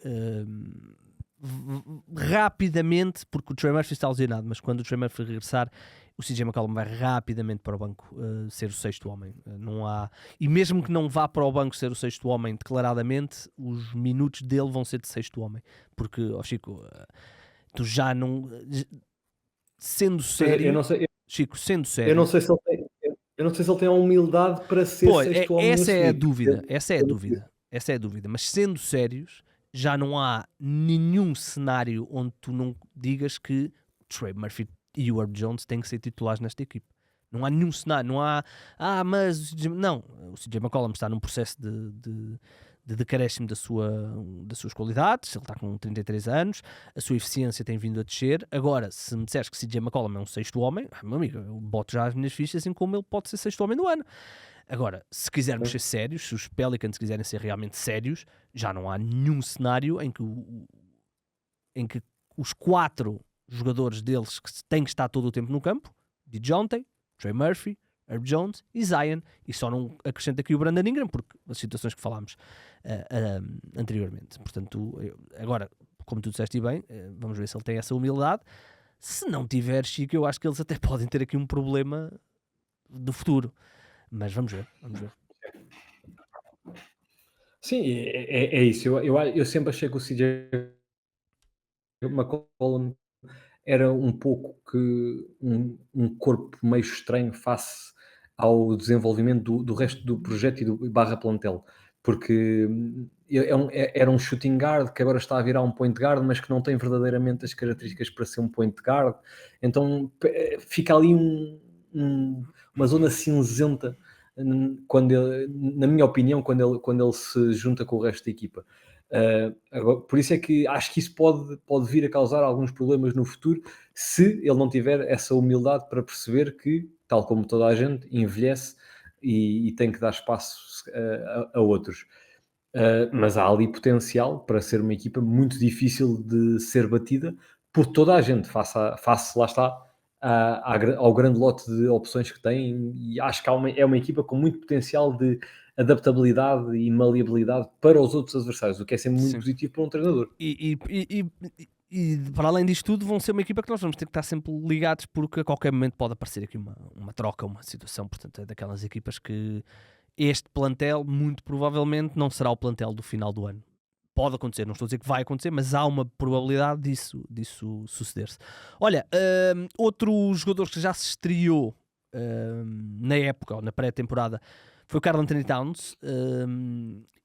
rapidamente, porque o Trey Murphy está lesionado, mas quando o Trey Murphy regressar, o CJ McCollum vai rapidamente para o banco ser o sexto homem. Não há... E mesmo que não vá para o banco ser o sexto homem declaradamente, os minutos dele vão ser de sexto homem. Porque, Chico, tu já não... Sendo sério, Eu não sei, Chico, sendo eu sério, não sei se ele tem, eu não sei se ele tem a humildade para ser pois, sexto homem essa é a assumido. dúvida, essa é a dúvida. Mas sendo sérios, já não há nenhum cenário onde tu não digas que Trey Murphy e o Herb Jones têm que ser titulares nesta equipe. Não há nenhum cenário, não há, mas não, o CJ McCollum está num processo de decréscimo das suas qualidades, ele está com 33 anos, a sua eficiência tem vindo a descer. Agora, se me disseres que CJ McCollum é um sexto homem, meu amigo, eu boto já as minhas fichas assim como ele pode ser sexto homem do ano. Agora, se quisermos ser sérios, se os Pelicans quiserem ser realmente sérios, já não há nenhum cenário em que os 4 jogadores deles que têm que estar todo o tempo no campo, DeJounte, Trey Murphy, Herb Jones e Zion, e só não acrescenta aqui o Brandon Ingram, porque as situações que falámos anteriormente. Portanto, agora, como tu disseste bem, vamos ver se ele tem essa humildade. Se não tiver, Chico, eu acho que eles até podem ter aqui um problema do futuro. Mas vamos ver. Sim, é isso. Eu sempre achei que o CJ McCollum era um pouco que um corpo meio estranho face ao desenvolvimento do resto do projeto e do barra plantel, porque era um shooting guard que agora está a virar um point guard, mas que não tem verdadeiramente as características para ser um point guard, então fica ali uma zona cinzenta, na minha opinião, quando ele se junta com o resto da equipa. Agora, por isso é que acho que isso pode vir a causar alguns problemas no futuro, se ele não tiver essa humildade para perceber que, tal como toda a gente, envelhece e tem que dar espaço a outros. Mas há ali potencial para ser uma equipa muito difícil de ser batida por toda a gente, face lá está, ao grande lote de opções que tem, e acho que é uma equipa com muito potencial de adaptabilidade e maleabilidade para os outros adversários, o que é sempre muito Sim. positivo para um treinador. E para além disto tudo, vão ser uma equipa que nós vamos ter que estar sempre ligados, porque a qualquer momento pode aparecer aqui uma troca, uma situação. Portanto, é daquelas equipas que este plantel, muito provavelmente, não será o plantel do final do ano. Pode acontecer, não estou a dizer que vai acontecer, mas há uma probabilidade disso suceder-se. Olha, outro jogador que já se estreou na época, ou na pré-temporada, foi o Karl Anthony Towns.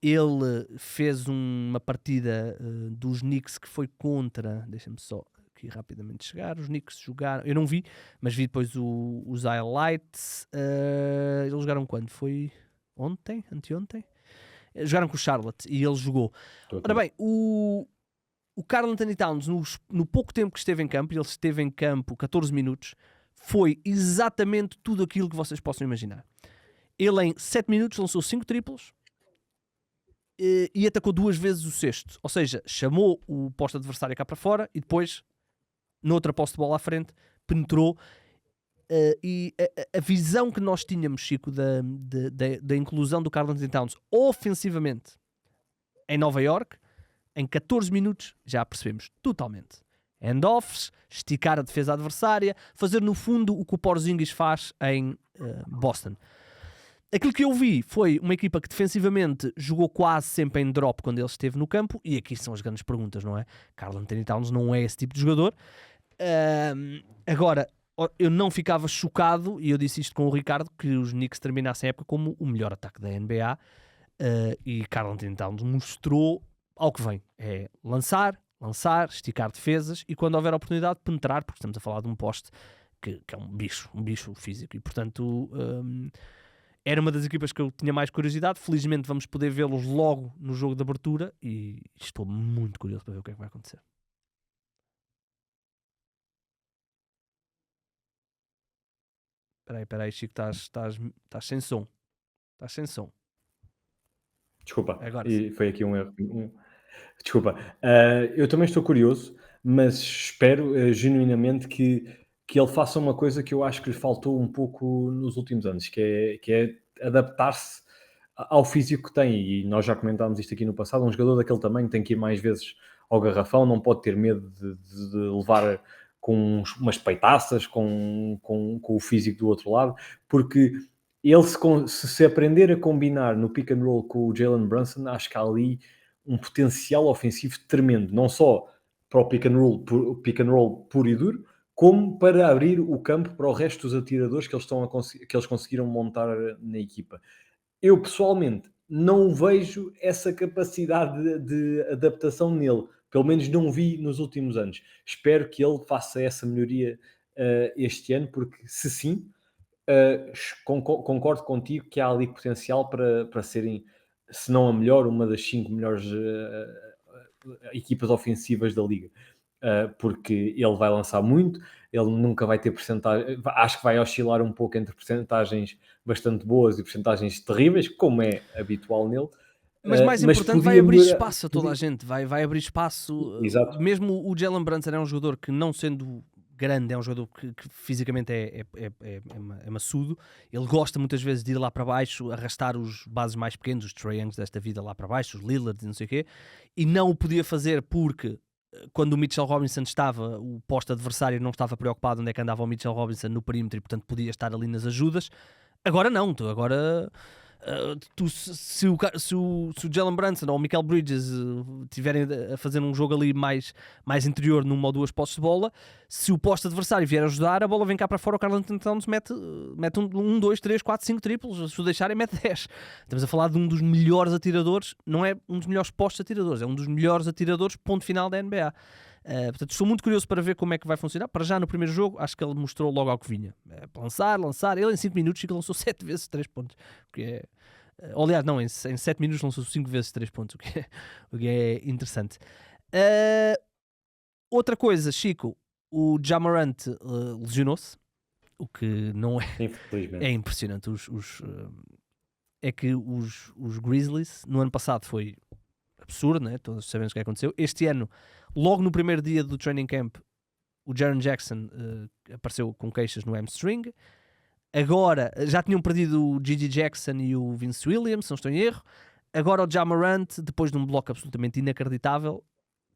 Ele fez uma partida dos Knicks que foi contra, deixa-me só aqui rapidamente chegar, os Knicks jogaram, eu não vi, mas vi depois os highlights. Eles jogaram quando? Foi ontem? Anteontem? Jogaram com o Charlotte e ele jogou. Ora bem, o Karl Anthony Towns, no pouco tempo que esteve em campo, ele esteve em campo 14 minutos, foi exatamente tudo aquilo que vocês possam imaginar. Ele em 7 minutos lançou 5 triplos e atacou 2 vezes o sexto. Ou seja, chamou o poste adversário cá para fora e depois, noutra posse de bola à frente, penetrou. E a visão que nós tínhamos, Chico, da inclusão do Karl Anthony Towns ofensivamente em Nova York, em 14 minutos já percebemos totalmente. Handoffs, esticar a defesa adversária, fazer no fundo o que o Porzingis faz em Boston. Aquilo que eu vi foi uma equipa que defensivamente jogou quase sempre em drop quando ele esteve no campo, e aqui são as grandes perguntas, não é? Karl Anthony Towns não é esse tipo de jogador. Agora, eu não ficava chocado, e eu disse isto com o Ricardo, que os Knicks terminassem a época como o melhor ataque da NBA, e Karl Anthony Towns mostrou ao que vem. É lançar, esticar defesas, e quando houver oportunidade, penetrar, porque estamos a falar de um poste que é um bicho físico, e portanto Era uma das equipas que eu tinha mais curiosidade. Felizmente vamos poder vê-los logo no jogo de abertura e estou muito curioso para ver o que é que vai acontecer. Espera aí, Chico, estás sem som. Estás sem som. Desculpa, Agora sim. e foi aqui um erro. Desculpa. Eu também estou curioso, mas espero genuinamente que ele faça uma coisa que eu acho que lhe faltou um pouco nos últimos anos, que é adaptar-se ao físico que tem. E nós já comentámos isto aqui no passado. Um jogador daquele tamanho tem que ir mais vezes ao garrafão, não pode ter medo de levar com umas peitaças, com o físico do outro lado, porque ele se aprender a combinar no pick and roll com o Jalen Brunson, acho que há ali um potencial ofensivo tremendo, não só para o pick and roll puro e duro, como para abrir o campo para o resto dos atiradores que eles conseguiram montar na equipa. Eu, pessoalmente, não vejo essa capacidade de adaptação nele. Pelo menos não vi nos últimos anos. Espero que ele faça essa melhoria este ano, porque se sim, concordo contigo que há ali potencial para serem, se não a melhor, uma das 5 melhores equipas ofensivas da liga. Porque ele vai lançar muito, ele nunca vai ter porcentagem, acho que vai oscilar um pouco entre porcentagens bastante boas e porcentagens terríveis, como é habitual nele. Mas mais importante, vai abrir espaço a toda a gente, vai abrir espaço. Exato. Mesmo o Jalen Brunson é um jogador que, não sendo grande, é um jogador que fisicamente é maçudo. Ele gosta muitas vezes de ir lá para baixo, arrastar os bases mais pequenos, os Trae Youngs desta vida lá para baixo, os Lillard e não sei o quê, e não o podia fazer porque quando o Mitchell Robinson estava, o posto adversário não estava preocupado onde é que andava o Mitchell Robinson no perímetro e portanto podia estar ali nas ajudas. Agora não, agora se o Jalen Brunson ou o Michael Bridges tiverem a fazer um jogo ali mais interior numa ou duas postes de bola, se o posto adversário vier ajudar, a bola vem cá para fora, o Karl Anthony Towns mete 1, 2, 3, 4, 5 triplos, se o deixarem mete 10. Estamos a falar de um dos melhores atiradores, não é um dos melhores postos atiradores, é um dos melhores atiradores, ponto final da NBA. Portanto, estou muito curioso para ver como é que vai funcionar. Para já, no primeiro jogo, acho que ele mostrou logo ao que vinha. Lançar. Ele em 5 minutos lançou 7 vezes 3 pontos. Aliás, não, em 7 minutos lançou 5 vezes 3 pontos, o que é interessante. Outra coisa, Chico, o Ja Morant lesionou-se, o que não é... Infelizmente. É impressionante. É que os Grizzlies, no ano passado foi absurdo, né? Todos sabemos o que aconteceu. Este ano, logo no primeiro dia do training camp, o Jaren Jackson apareceu com queixas no hamstring. Agora, já tinham perdido o Gigi Jackson e o Vince Williams, se não estou em erro. Agora o Ja Morant, depois de um bloco absolutamente inacreditável,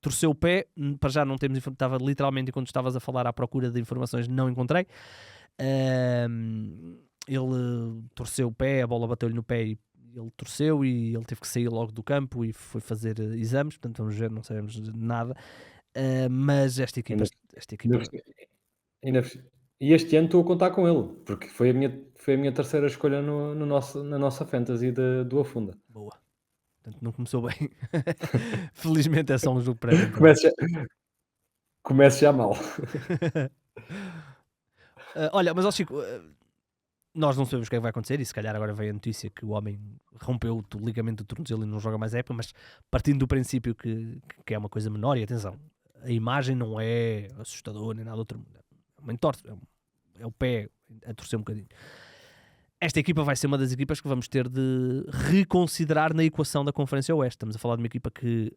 torceu o pé. Para já não temos, estava literalmente, enquanto estavas a falar à procura de informações, não encontrei. Ele torceu o pé, a bola bateu-lhe no pé e ele torceu e ele teve que sair logo do campo e foi fazer exames, portanto vamos ver, não sabemos de nada. Mas esta equipa... E este ano estou a contar com ele, porque foi a minha terceira escolha na nossa fantasy do Afunda. Boa. Portanto, não começou bem. Felizmente é só um jogo prévio. Comece já mal. Olha, mas Chico, nós não sabemos o que é que vai acontecer e se calhar agora veio a notícia que o homem rompeu o ligamento do tornozelo e não joga mais a época, mas partindo do princípio que é uma coisa menor, e atenção, a imagem não é assustadora nem nada outro mundo. É uma entorse, é o pé a torcer um bocadinho. Esta equipa vai ser uma das equipas que vamos ter de reconsiderar na equação da Conferência Oeste. Estamos a falar de uma equipa que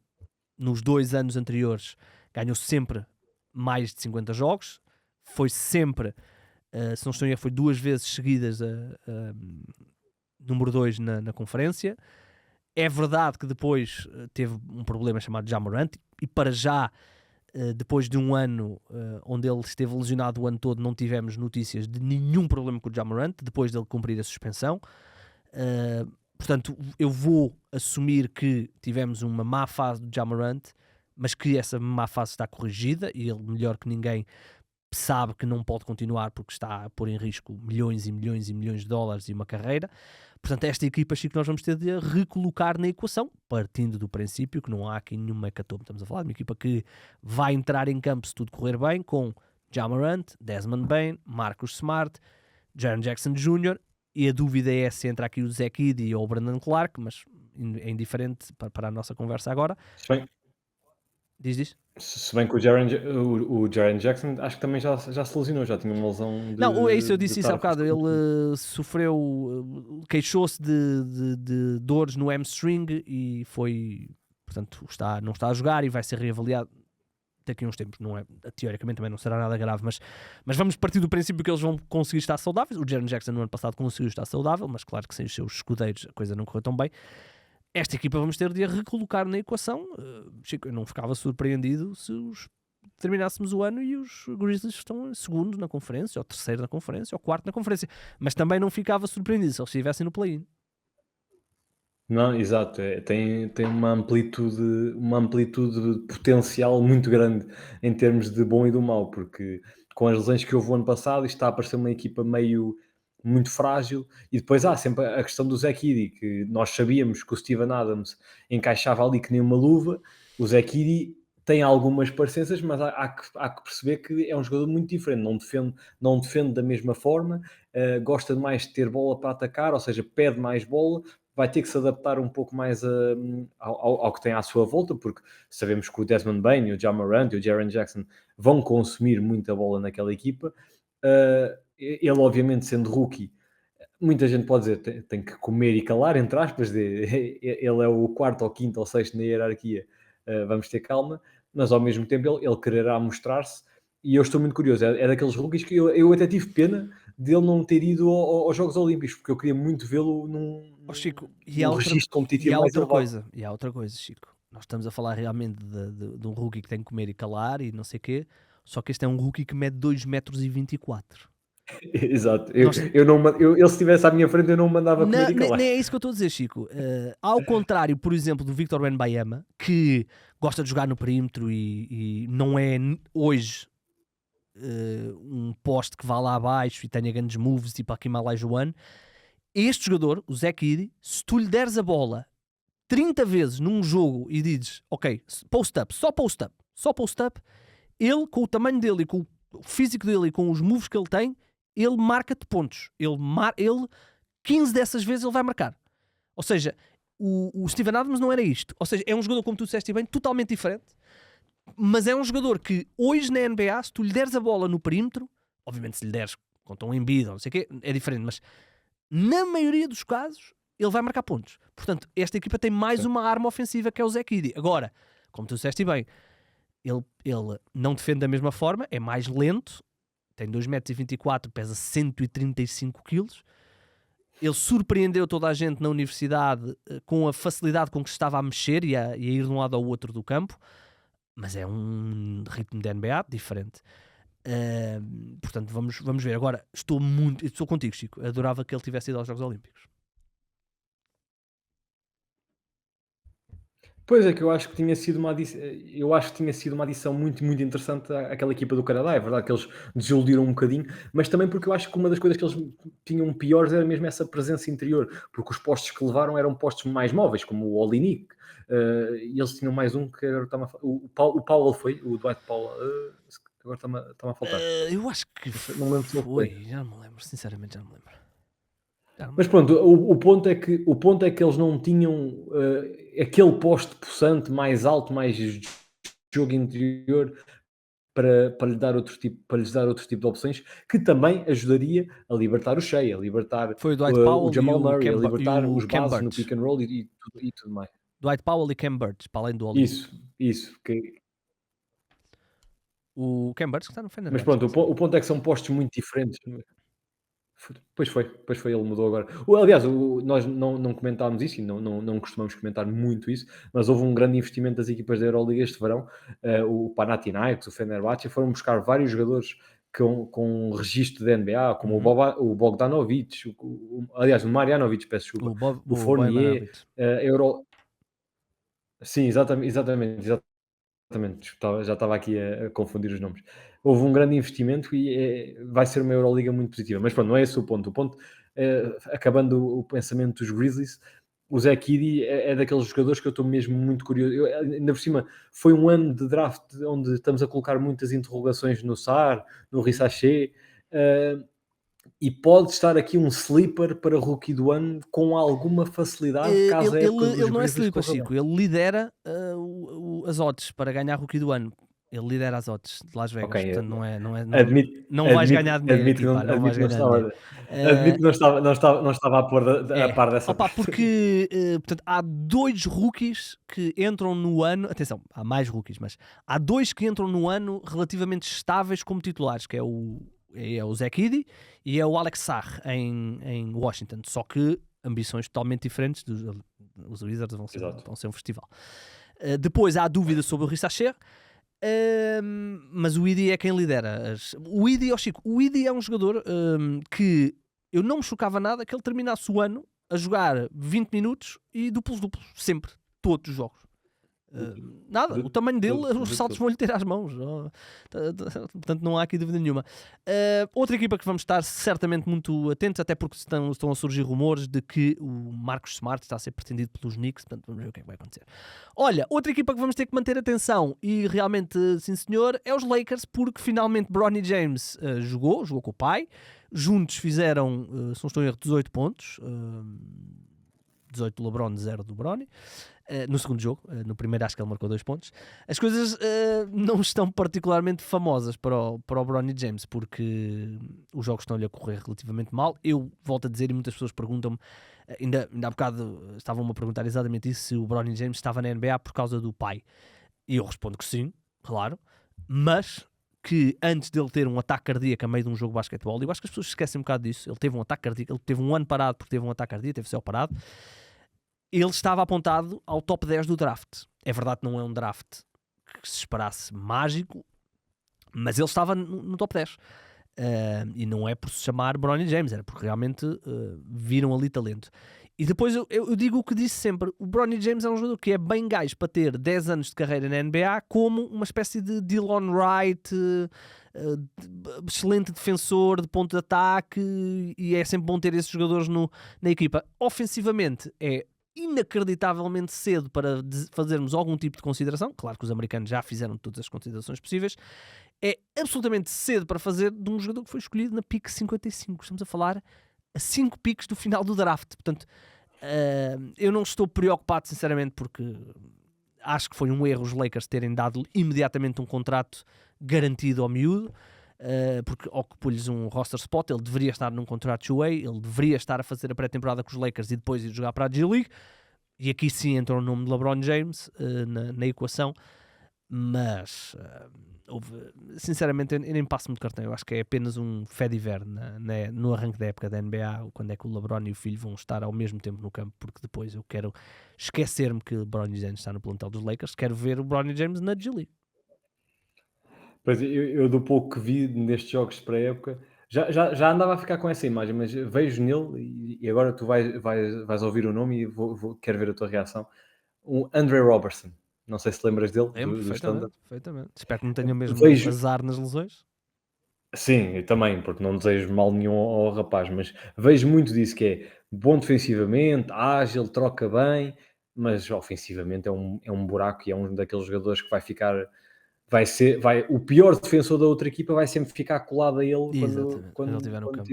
nos 2 anos anteriores ganhou sempre mais de 50 jogos, foi sempre, se não estou em erro, foi 2 vezes seguidas número 2 na conferência. É verdade que depois teve um problema chamado Ja Morant e para já, depois de um ano onde ele esteve lesionado o ano todo, não tivemos notícias de nenhum problema com o Ja Morant depois dele cumprir a suspensão. Portanto, eu vou assumir que tivemos uma má fase do Ja Morant, mas que essa má fase está corrigida e ele, melhor que ninguém, sabe que não pode continuar porque está a pôr em risco milhões e milhões e milhões de dólares e uma carreira. Portanto, esta equipa, Chico, nós vamos ter de recolocar na equação, partindo do princípio que não há aqui nenhuma hecatombe. Estamos a falar de uma equipa que vai entrar em campo, se tudo correr bem, com Ja Morant, Desmond Bane, Marcus Smart, Jaren Jackson Jr. e a dúvida é se entra aqui o Zach Edey ou o Brandon Clark, mas é indiferente para a nossa conversa agora. Se bem, Diz. se bem que o Jaren Jackson acho que também já se lesionou, já tinha uma lesão Não, é isso, eu de disse isso estar há a bocado. forçar muito tempo. Ele sofreu, queixou-se de dores no hamstring e foi, portanto, não está a jogar e vai ser reavaliado daqui a uns tempos. Não é, teoricamente também não será nada grave, mas vamos partir do princípio que eles vão conseguir estar saudáveis. O Jaren Jackson no ano passado conseguiu estar saudável, mas claro que sem os seus escudeiros a coisa não correu tão bem. Esta equipa vamos ter de a recolocar na equação. Chico, eu não ficava surpreendido se terminássemos o ano e os Grizzlies estão em segundo na conferência, ou terceiro na conferência, ou quarto na conferência. Mas também não ficava surpreendido se eles estivessem no play-in. Não, exato, tem uma amplitude potencial muito grande em termos de bom e do mau, porque com as lesões que houve o ano passado, isto está a parecer uma equipa meio muito frágil, e depois há sempre a questão do Zach Edey, que nós sabíamos que o Steven Adams encaixava ali que nem uma luva. O Zach Edey tem algumas parecenças, mas há que perceber que é um jogador muito diferente, não defende da mesma forma, gosta mais de ter bola para atacar, ou seja, pede mais bola, vai ter que se adaptar um pouco mais ao que tem à sua volta, porque sabemos que o Desmond Bane, o Ja Morant e o Jaren Jackson vão consumir muita bola naquela equipa. Ele, obviamente, sendo rookie, muita gente pode dizer tem que comer e calar, entre aspas, ele é o quarto ou quinto ou sexto na hierarquia, vamos ter calma, mas ao mesmo tempo ele quererá mostrar-se, e eu estou muito curioso, é daqueles rookies que eu até tive pena dele não ter ido aos Jogos Olímpicos, porque eu queria muito vê-lo Chico, num registro competitivo mais elevado. E há outra coisa, Chico. Nós estamos a falar realmente de um rookie que tem que comer e calar e não sei o quê, só que este é um rookie que mede 2,24 m. Exato, ele se estivesse à minha frente eu não o mandava comer e calar. Nem é isso que eu estou a dizer, Chico. Ao contrário, por exemplo, do Victor Wembanyama, que gosta de jogar no perímetro e não é hoje um poste que vá lá abaixo e tenha grandes moves tipo Hakeem Olajuwon. Este jogador, o Zach Edey, se tu lhe deres a bola 30 vezes num jogo e dizes, ok, post-up, só post-up, ele, com o tamanho dele e com o físico dele e com os moves que ele tem, ele marca-te pontos. Ele 15 dessas vezes ele vai marcar. Ou seja, o Steven Adams não era isto. Ou seja, é um jogador, como tu disseste bem, totalmente diferente, mas é um jogador que hoje na NBA, se tu lhe deres a bola no perímetro, obviamente se lhe deres contra um Embiid ou não sei o quê, é diferente, mas na maioria dos casos ele vai marcar pontos. Portanto, esta equipa tem mais uma arma ofensiva que é o Zach Edey. Agora, como tu disseste bem, ele não defende da mesma forma, é mais lento, tem 2,24 m, pesa 135 kg. Ele surpreendeu toda a gente na universidade com a facilidade com que se estava a mexer e a ir de um lado ao outro do campo, mas é um ritmo de NBA diferente. Portanto, vamos ver. Agora, estou contigo, Chico. Adorava que ele tivesse ido aos Jogos Olímpicos. Pois é, que eu acho que tinha sido uma adição muito, muito interessante àquela equipa do Canadá. É verdade que eles desiludiram um bocadinho, mas também porque eu acho que uma das coisas que eles tinham piores era mesmo essa presença interior, porque os postos que levaram eram postos mais móveis, como o Olynyk, e eles tinham mais um que era o Powell foi, o Dwight Powell, agora está-me a faltar. Eu acho que Não lembro se ele foi. já não me lembro, sinceramente já não me lembro. Mas pronto, o ponto é que eles não tinham aquele poste possante mais alto, mais jogo interior para lhes dar outro tipo de opções, que também ajudaria a libertar o Shea, a libertar Foi o Dwight Powell o Jamal e Murray, a e libertar o os Cam bases no Burch. pick and roll e tudo mais. Dwight Powell e Cam Burch, para além do Olynyk. Isso. O Cam Burch que está no Mas Fenerbahçe. pronto, o ponto é que são postos muito diferentes. Pois foi, ele mudou agora. Aliás, nós não comentámos isso e não costumamos comentar muito isso, mas houve um grande investimento das equipas da Euroliga este verão. O Panathinaikos, o Fenerbahçe foram buscar vários jogadores com registro de NBA, como o Bogdanovic, aliás, o Marjanovic, peço desculpa, o Fournier, Sim, exatamente. Já estava aqui a confundir os nomes. Houve um grande investimento e vai ser uma Euroliga muito positiva. Mas pronto, não é esse o ponto. O ponto, acabando o pensamento dos Grizzlies, o Zach Edey é daqueles jogadores que eu estou mesmo muito curioso. Ainda por cima, foi um ano de draft onde estamos a colocar muitas interrogações no Sarr, no Rissachet. e pode estar aqui um sleeper para rookie do ano com alguma facilidade, caso a época dos Ele não é Grizzlies sleeper, corra bem. Chico. Ele lidera as odds para ganhar rookie do ano. Ele lidera as odds de Las Vegas. Ok, Portanto, não vais admito, ganhar dinheiro admito aqui, que não, pá. Não vais admito que não ganhar dinheiro. estava, admito que não estava a pôr a É, par dessa opa, parte. porque portanto, há 2 rookies que entram no ano. Atenção, há mais rookies, mas há 2 que entram no ano relativamente estáveis como titulares, que é o Zach Edey e é o Alex Sarr em Washington. Só que ambições totalmente diferentes. Os Wizards vão ser um festival. Depois há a dúvida sobre o Rissacher. Mas o Edey é quem lidera. O Edey é um jogador que eu não me chocava nada que ele terminasse o ano a jogar 20 minutos e duplos, sempre, todos os jogos. Nada, o tamanho dele, os saltos vão-lhe ter às mãos. Portanto, não há aqui dúvida nenhuma. Outra equipa que vamos estar certamente muito atentos, até porque estão a surgir rumores de que o Marcus Smart está a ser pretendido pelos Knicks, portanto vamos ver o que é que vai acontecer. Olha, outra equipa que vamos ter que manter atenção, e realmente, sim senhor, é os Lakers, porque finalmente Bronny James jogou com o pai, juntos fizeram, se não estou em erro, 18 pontos, 18 do LeBron, 0 do Bronny. No segundo jogo, no primeiro acho que ele marcou 2 pontos. As coisas não estão particularmente famosas para o Bronny James, porque os jogos estão-lhe a correr relativamente mal. Eu volto a dizer, e muitas pessoas perguntam-me, ainda há bocado estavam-me a perguntar exatamente isso, se o Bronny James estava na NBA por causa do pai. E eu respondo que sim, claro, mas que antes dele ter um ataque cardíaco a meio de um jogo de basquetebol, eu acho que as pessoas esquecem um bocado disso, ele teve um ataque cardíaco, ele teve um ano parado porque teve um ataque cardíaco, teve céu parado. Ele estava apontado ao top 10 do draft. É verdade que não é um draft que se esperasse mágico, mas ele estava no top 10. E não é por se chamar Bronny James, era porque realmente viram ali talento. E depois eu digo o que disse sempre, o Bronny James é um jogador que é bem gajo para ter 10 anos de carreira na NBA, como uma espécie de Delon Wright, excelente defensor de ponto de ataque, e é sempre bom ter esses jogadores na equipa. Ofensivamente é inacreditavelmente cedo para fazermos algum tipo de consideração. Claro que os americanos já fizeram todas as considerações possíveis. É absolutamente cedo para fazer de um jogador que foi escolhido na pick 55. Estamos a falar a 5 picks do final do draft. Portanto, eu não estou preocupado, sinceramente, porque acho que foi um erro os Lakers terem dado imediatamente um contrato garantido ao miúdo, porque ocupou-lhes um roster spot. Ele deveria estar num contrato two-way, ele deveria estar a fazer a pré-temporada com os Lakers e depois ir jogar para a G-League, e aqui sim entra o nome de LeBron James na equação, mas sinceramente eu nem passo muito cartão. Eu acho que é apenas um fediver no arranque da época da NBA, quando é que o LeBron e o filho vão estar ao mesmo tempo no campo, porque depois eu quero esquecer-me que o Bronny James está no plantel dos Lakers, quero ver o Bronny James na G-League. Pois, eu do pouco que vi nestes jogos de pré-época, já andava a ficar com essa imagem, mas vejo nele, e agora tu vais ouvir o nome e quero ver a tua reação. O Andre Robertson, não sei se lembras dele, do Standard. Perfeitamente. Espero que não tenha mesmo Vejo- azar nas lesões. Sim, eu também, porque não desejo mal nenhum ao rapaz, mas vejo muito disso, que é bom defensivamente, ágil, troca bem, mas ofensivamente é um buraco e é um daqueles jogadores que o pior defensor da outra equipa vai sempre ficar colado a ele Quando ele estiver no campo.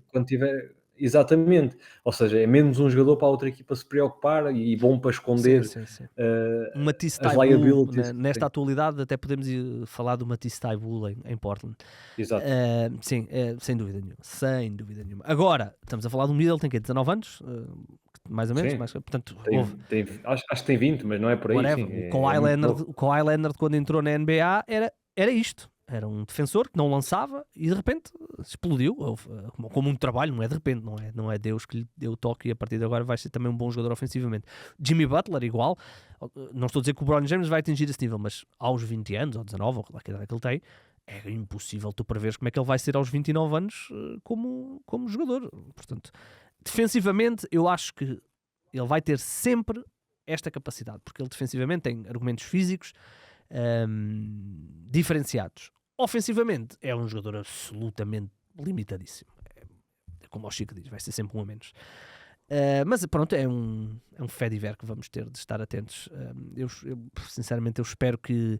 quando tiver, exatamente, ou seja, é menos um jogador para a outra equipa se preocupar e bom para esconder Sim. uh, Matisse as Thybulle, liabilities. nesta atualidade até podemos falar do Matisse Thybulle em Portland. Exato. Sim, sem dúvida nenhuma. Agora, estamos a falar de um middle, tem que 19 anos, mais ou menos, Sim. Portanto, Acho que tem 20, mas não é por aí. whatever. Sim, O Kawhi Leonard quando entrou na NBA era isto. Era um defensor que não lançava e de repente explodiu, com muito trabalho, não é de repente, não é Deus que lhe deu o toque e a partir de agora vai ser também um bom jogador ofensivamente. Jimmy Butler, igual, não estou a dizer que o Bron James vai atingir esse nível, mas aos 20 anos, ou 19, ou lá que idade que ele tem, é impossível tu preveres como é que ele vai ser aos 29 anos como jogador. Portanto, defensivamente, eu acho que ele vai ter sempre esta capacidade, porque ele defensivamente tem argumentos físicos diferenciados. Ofensivamente é um jogador absolutamente limitadíssimo, é como o Chico diz, vai ser sempre um a menos, mas pronto, é um fediver que vamos ter de estar atentos. Eu sinceramente eu espero que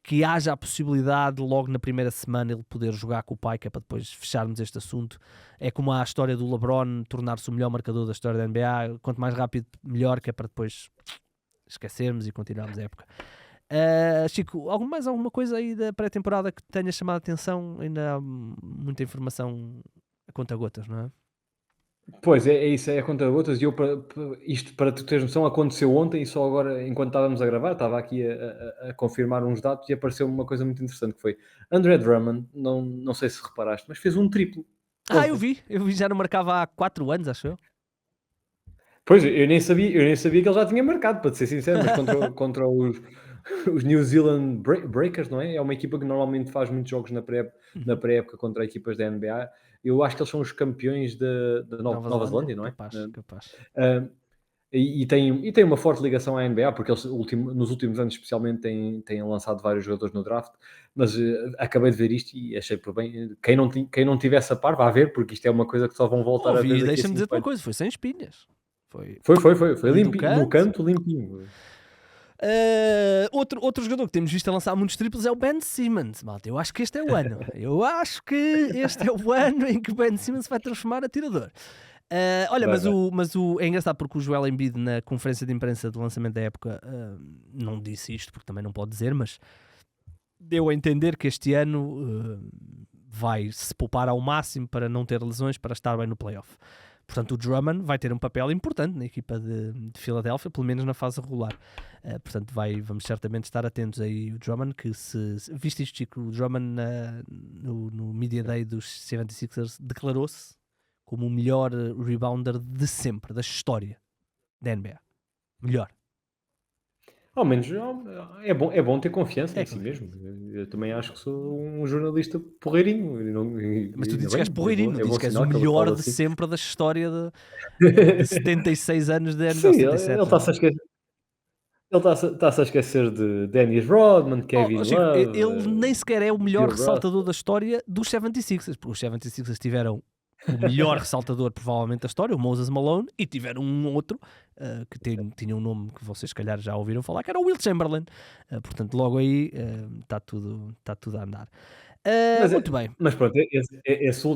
que haja a possibilidade logo na primeira semana ele poder jogar com o pai, que é para depois fecharmos este assunto. É como a história do LeBron tornar-se o melhor marcador da história da NBA, quanto mais rápido melhor, que é para depois esquecermos e continuarmos a época. Chico, mais alguma coisa aí da pré-temporada que tenha chamado a atenção? Ainda há muita informação a conta-gotas, não é? Pois, é isso, é a conta-gotas. E isto, para tu teres noção, aconteceu ontem e só agora, enquanto estávamos a gravar, estava aqui a confirmar uns dados e apareceu uma coisa muito interessante, que foi Andre Drummond, não sei se reparaste, mas fez um triplo. Eu vi, já não marcava há 4 anos, acho eu. Pois, eu nem sabia que ele já tinha marcado, para te ser sincero, mas contra os New Zealand Breakers, não é? É uma equipa que normalmente faz muitos jogos na pré-época contra equipas da NBA. Eu acho que eles são os campeões da Nova Zelândia, não é? Capaz. E tem uma forte ligação à NBA, porque eles nos últimos anos especialmente têm lançado vários jogadores no draft, mas acabei de ver isto e achei por bem. Quem não tivesse a par, vá ver, porque isto é uma coisa que só vão voltar a ver daqui a Deixa-me 5 dizer-te uma anos. coisa, foi sem espinhas. Foi ali limpinho, no canto limpinho. Outro jogador que temos visto a lançar muitos triplos é o Ben Simmons, malta. Eu acho que este é o ano. Em que o Ben Simmons vai transformar atirador. Olha, mas é engraçado porque o Joel Embiid na conferência de imprensa do lançamento da época não disse isto, porque também não pode dizer, mas deu a entender que este ano vai se poupar ao máximo para não ter lesões, para estar bem no playoff. Portanto, o Drummond vai ter um papel importante na equipa de Filadélfia, pelo menos na fase regular. Portanto, vamos certamente estar atentos aí. O Drummond, que viste isto, Chico, o Drummond no Media Day dos 76ers declarou-se como o melhor rebounder de sempre, da história da NBA. Melhor. Ao menos é bom ter confiança em si mesmo. Eu também acho que sou um jornalista porreirinho. Mas tu dizes que és porreirinho, dizes que és o melhor de sempre da história de 76 anos da NBA. Sim, ele está-se a esquecer. Ele está-se a esquecer de Dennis Rodman, Kevin Love. Ele nem sequer é o melhor ressaltador da história dos 76ers, porque os 76ers tiveram o melhor ressaltador provavelmente da história, o Moses Malone, e tiveram um outro que tinha um nome que vocês se calhar já ouviram falar, que era o Wilt Chamberlain. Portanto, logo aí está tudo a andar. Muito bem. Mas pronto,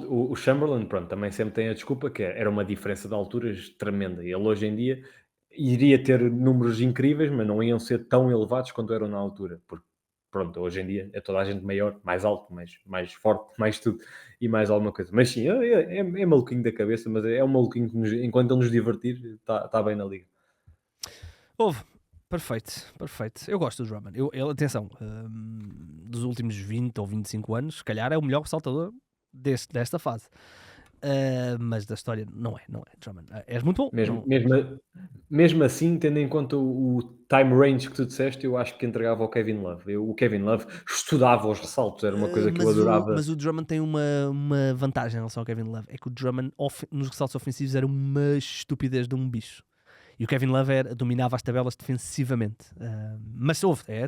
o Chamberlain, pronto, também sempre tem a desculpa que era uma diferença de alturas tremenda. E ele hoje em dia iria ter números incríveis, mas não iam ser tão elevados quanto eram na altura. Porque, pronto, hoje em dia é toda a gente maior, mais alto, mais forte, mais tudo e mais alguma coisa. Mas sim, é maluquinho da cabeça, mas é um maluquinho que enquanto ele nos divertir, está bem na liga. Perfeito. Eu gosto do Drummond. Atenção, dos últimos 20 ou 25 anos, se calhar é o melhor ressaltador desta fase. Mas da história não é Drummond. És muito bom. Mesmo assim, tendo em conta o time range que tu disseste, eu acho que entregava ao Kevin Love. O Kevin Love estudava os ressaltos, era uma coisa que eu adorava. Mas o Drummond tem uma vantagem em relação ao Kevin Love, é que o Drummond nos ressaltos ofensivos era uma estupidez de um bicho. E o Kevin Love dominava as tabelas defensivamente. Mas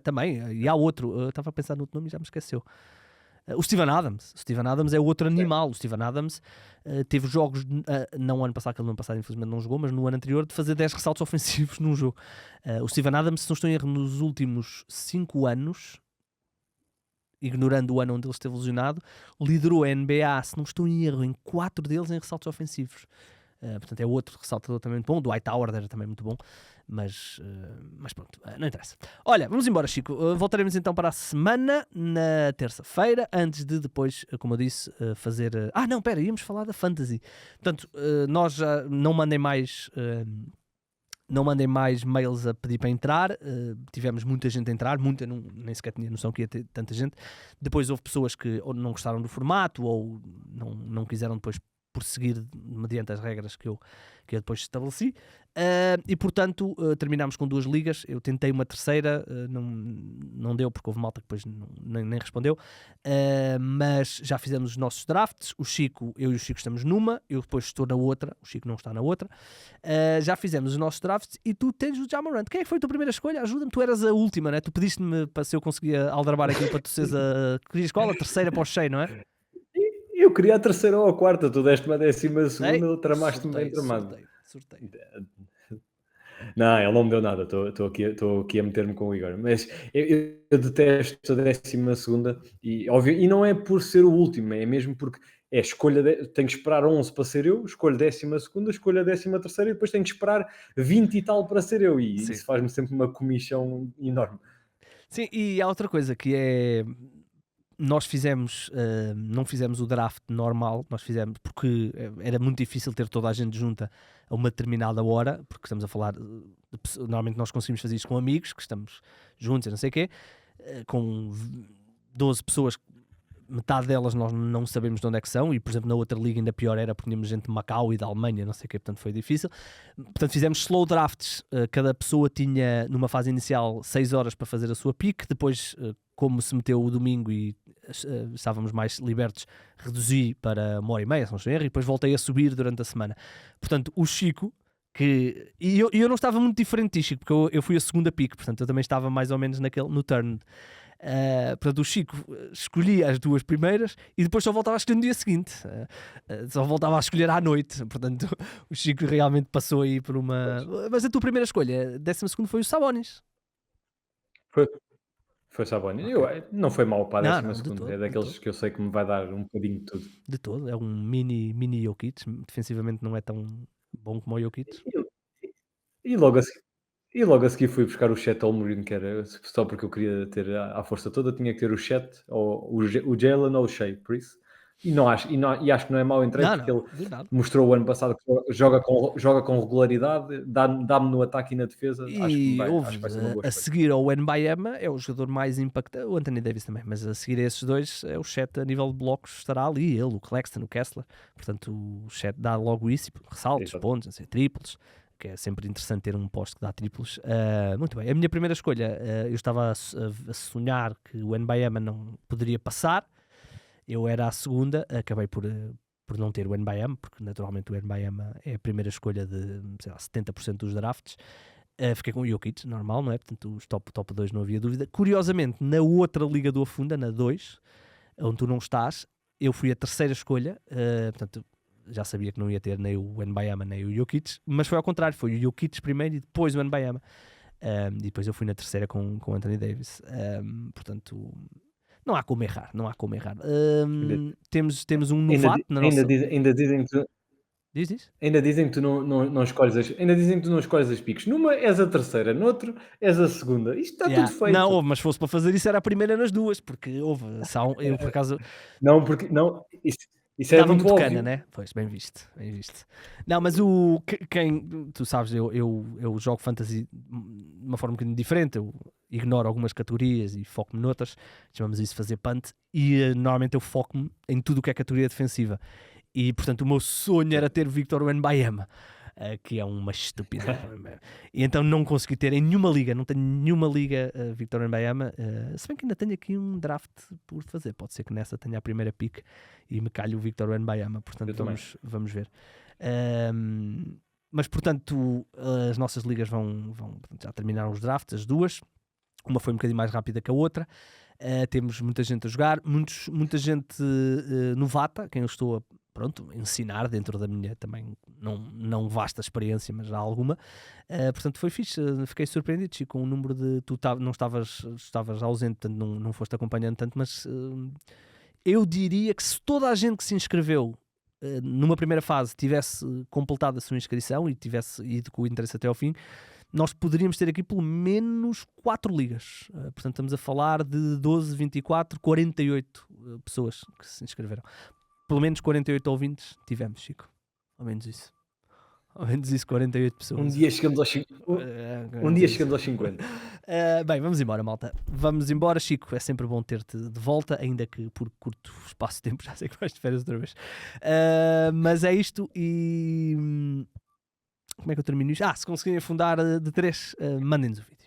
também. E há outro. Eu estava a pensar no outro nome e já me esqueceu. O Steven Adams. O Steven Adams é outro animal. O Steven Adams teve jogos, não no ano passado, que ele no ano passado infelizmente não jogou, mas no ano anterior, de fazer 10 ressaltos ofensivos num jogo. O Steven Adams, se não estou em erro, nos últimos 5 anos, ignorando o ano onde ele esteve lesionado, liderou a NBA, se não estou em erro, em 4 deles em ressaltos ofensivos. Portanto, é outro ressaltador também muito bom. O Dwight Howard era também muito bom, mas pronto, não interessa. Olha, vamos embora, Chico. Voltaremos então para a semana, na terça-feira, antes de depois, como eu disse, fazer... íamos falar da Fantasy. Portanto, nós já não mandem mais mails a pedir para entrar. Tivemos muita gente a entrar, nem sequer tinha noção que ia ter tanta gente. Depois houve pessoas que ou não gostaram do formato ou não quiseram depois prosseguir mediante as regras que eu depois estabeleci, e portanto terminámos com 2 ligas. Eu tentei uma terceira, não deu porque houve malta que depois nem respondeu, mas já fizemos os nossos drafts. Eu e o Chico estamos numa, eu depois estou na outra, o Chico não está na outra. Já fizemos os nossos drafts e tu tens o Ja Morant. Quem é que foi a tua primeira escolha? Ajuda-me, tu eras a última, né? Tu pediste-me para se eu conseguia aldrabar aquilo para tu seres querias qual? A terceira para o cheio, não é? Eu queria a terceira ou a quarta, tu deste-me a 12ª, tramaste-me bem tramado. Sorteio. Não, ele não me deu nada, estou aqui a meter-me com o Igor, mas eu detesto a 12ª e não é por ser o último, é mesmo porque é escolha, tenho que esperar 11 para ser eu, escolho 12ª, escolho a 13ª e depois tenho que esperar 20 e tal para ser eu, e Sim. isso faz-me sempre uma comichão enorme. Sim, e há outra coisa que é. Nós não fizemos o draft normal, nós fizemos porque era muito difícil ter toda a gente junta a uma determinada hora, porque estamos a falar, normalmente nós conseguimos fazer isto com amigos, que estamos juntos e não sei o quê, com 12 pessoas, metade delas nós não sabemos de onde é que são, e por exemplo na outra liga ainda pior era porque tínhamos gente de Macau e da Alemanha, não sei o quê, portanto foi difícil. Portanto fizemos slow drafts, cada pessoa tinha numa fase inicial 6 horas para fazer a sua pick, depois como se meteu o domingo e estávamos mais libertos, reduzi para 1h30, se não estou em erro, e depois voltei a subir durante a semana. Portanto o Chico, e eu não estava muito diferente de Chico, porque eu fui a segunda pick, portanto eu também estava mais ou menos no turn. Portanto, o Chico escolhia as duas primeiras e depois só voltava a escolher no dia seguinte, só voltava a escolher à noite. Portanto, o Chico realmente passou aí por uma. Mas a tua primeira escolha, 12ª, foi o Sabonis. Foi Sabonis. Ok. Não foi mal para a Não, de 12ª, todo, é de daqueles todo. que eu sei que me vai dar um bocadinho de tudo. De todo. É um mini Jokic. Defensivamente não é tão bom como o Jokic. E logo a seguir, e logo a seguir fui buscar o Chet Holmgren, que era só porque eu queria ter à força toda, tinha que ter o Chet, ou o Jalen ou o Shea, por isso. E acho que não é mau entrei, porque ele Não, de nada. mostrou o ano passado que joga com regularidade, dá-me no ataque e na defesa, E acho que vai ser uma boa a escolha. seguir ao Wembanyama é o jogador mais impactante, o Anthony Davis também, mas a seguir a esses dois é o Chet a nível de blocos estará ali, ele, o Claxton, o Kessler, portanto o Chet dá logo isso, ressaltos, Exato. pontos, não sei, triplos, que é sempre interessante ter um poste que dá triplos. Muito bem, a minha primeira escolha, eu estava a sonhar que o Wembanyama não poderia passar, eu era a segunda, acabei por não ter o Wembanyama, porque naturalmente o Wembanyama é a primeira escolha de, sei lá, 70% dos drafts. Fiquei com o Jokic, normal, não é? Portanto, os top 2 não havia dúvida. Curiosamente, na outra Liga do Afunda, na 2, onde tu não estás, eu fui a terceira escolha, portanto, já sabia que não ia ter nem o Wembanyama nem o Jokic, mas foi ao contrário, foi o Jokic primeiro e depois o Wembanyama. E depois eu fui na terceira com o Anthony Davis. Portanto, não há como errar, não há como errar. Temos um novato na nossa... Ainda dizem que Diz? Ainda dizem que tu não escolhes ainda dizem que tu não escolhes as picks. Numa és a terceira, noutro és a segunda. Isto está tudo Yeah. Não, feito. mas se fosse para fazer isso era a primeira nas duas, porque houve, eu por acaso Não, porque não, isso é dava muito muito cana, óbvio. né? Pois, bem visto, bem visto. Não, mas quem, tu sabes, eu jogo fantasy de uma forma um bocadinho diferente, eu ignoro algumas categorias e foco-me noutras, chamamos isso de fazer punt, e normalmente eu foco-me em tudo o que é categoria defensiva. E portanto o meu sonho era ter Victor Wembanyama, que é uma estupidez. E então não consegui ter em nenhuma liga, não tenho nenhuma liga Victor Wembanyama, se bem que ainda tenho aqui um draft por fazer, pode ser que nessa tenha a primeira pick e me calhe o Victor Wembanyama, portanto vamos ver. Mas portanto as nossas ligas portanto, já terminaram os drafts, as duas, uma foi um bocadinho mais rápida que a outra. Temos muita gente a jogar, muita gente novata, quem eu estou a ensinar dentro da minha também não vasta experiência, mas já alguma. Portanto foi fixe, fiquei surpreendido, Chico, com o número de... Tu não estavas ausente, portanto não foste acompanhando tanto, mas eu diria que se toda a gente que se inscreveu numa primeira fase tivesse completado a sua inscrição e tivesse ido com o interesse até ao fim, nós poderíamos ter aqui pelo menos 4 ligas. Portanto, estamos a falar de 12, 24, 48 pessoas que se inscreveram. Pelo menos 48 ouvintes tivemos, Chico. Ao menos isso. Ao menos isso, 48 pessoas. Um dia chegamos aos 50. Bem, vamos embora, malta. Vamos embora, Chico. É sempre bom ter-te de volta, ainda que por curto espaço de tempo, já sei que vais de férias outra vez. Mas é isto e... Como é que eu termino isto? Se conseguirem afundar de 3, mandem-nos o vídeo.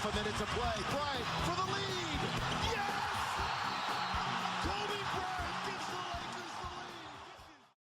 A minute to play. Bryant for the lead. Yes!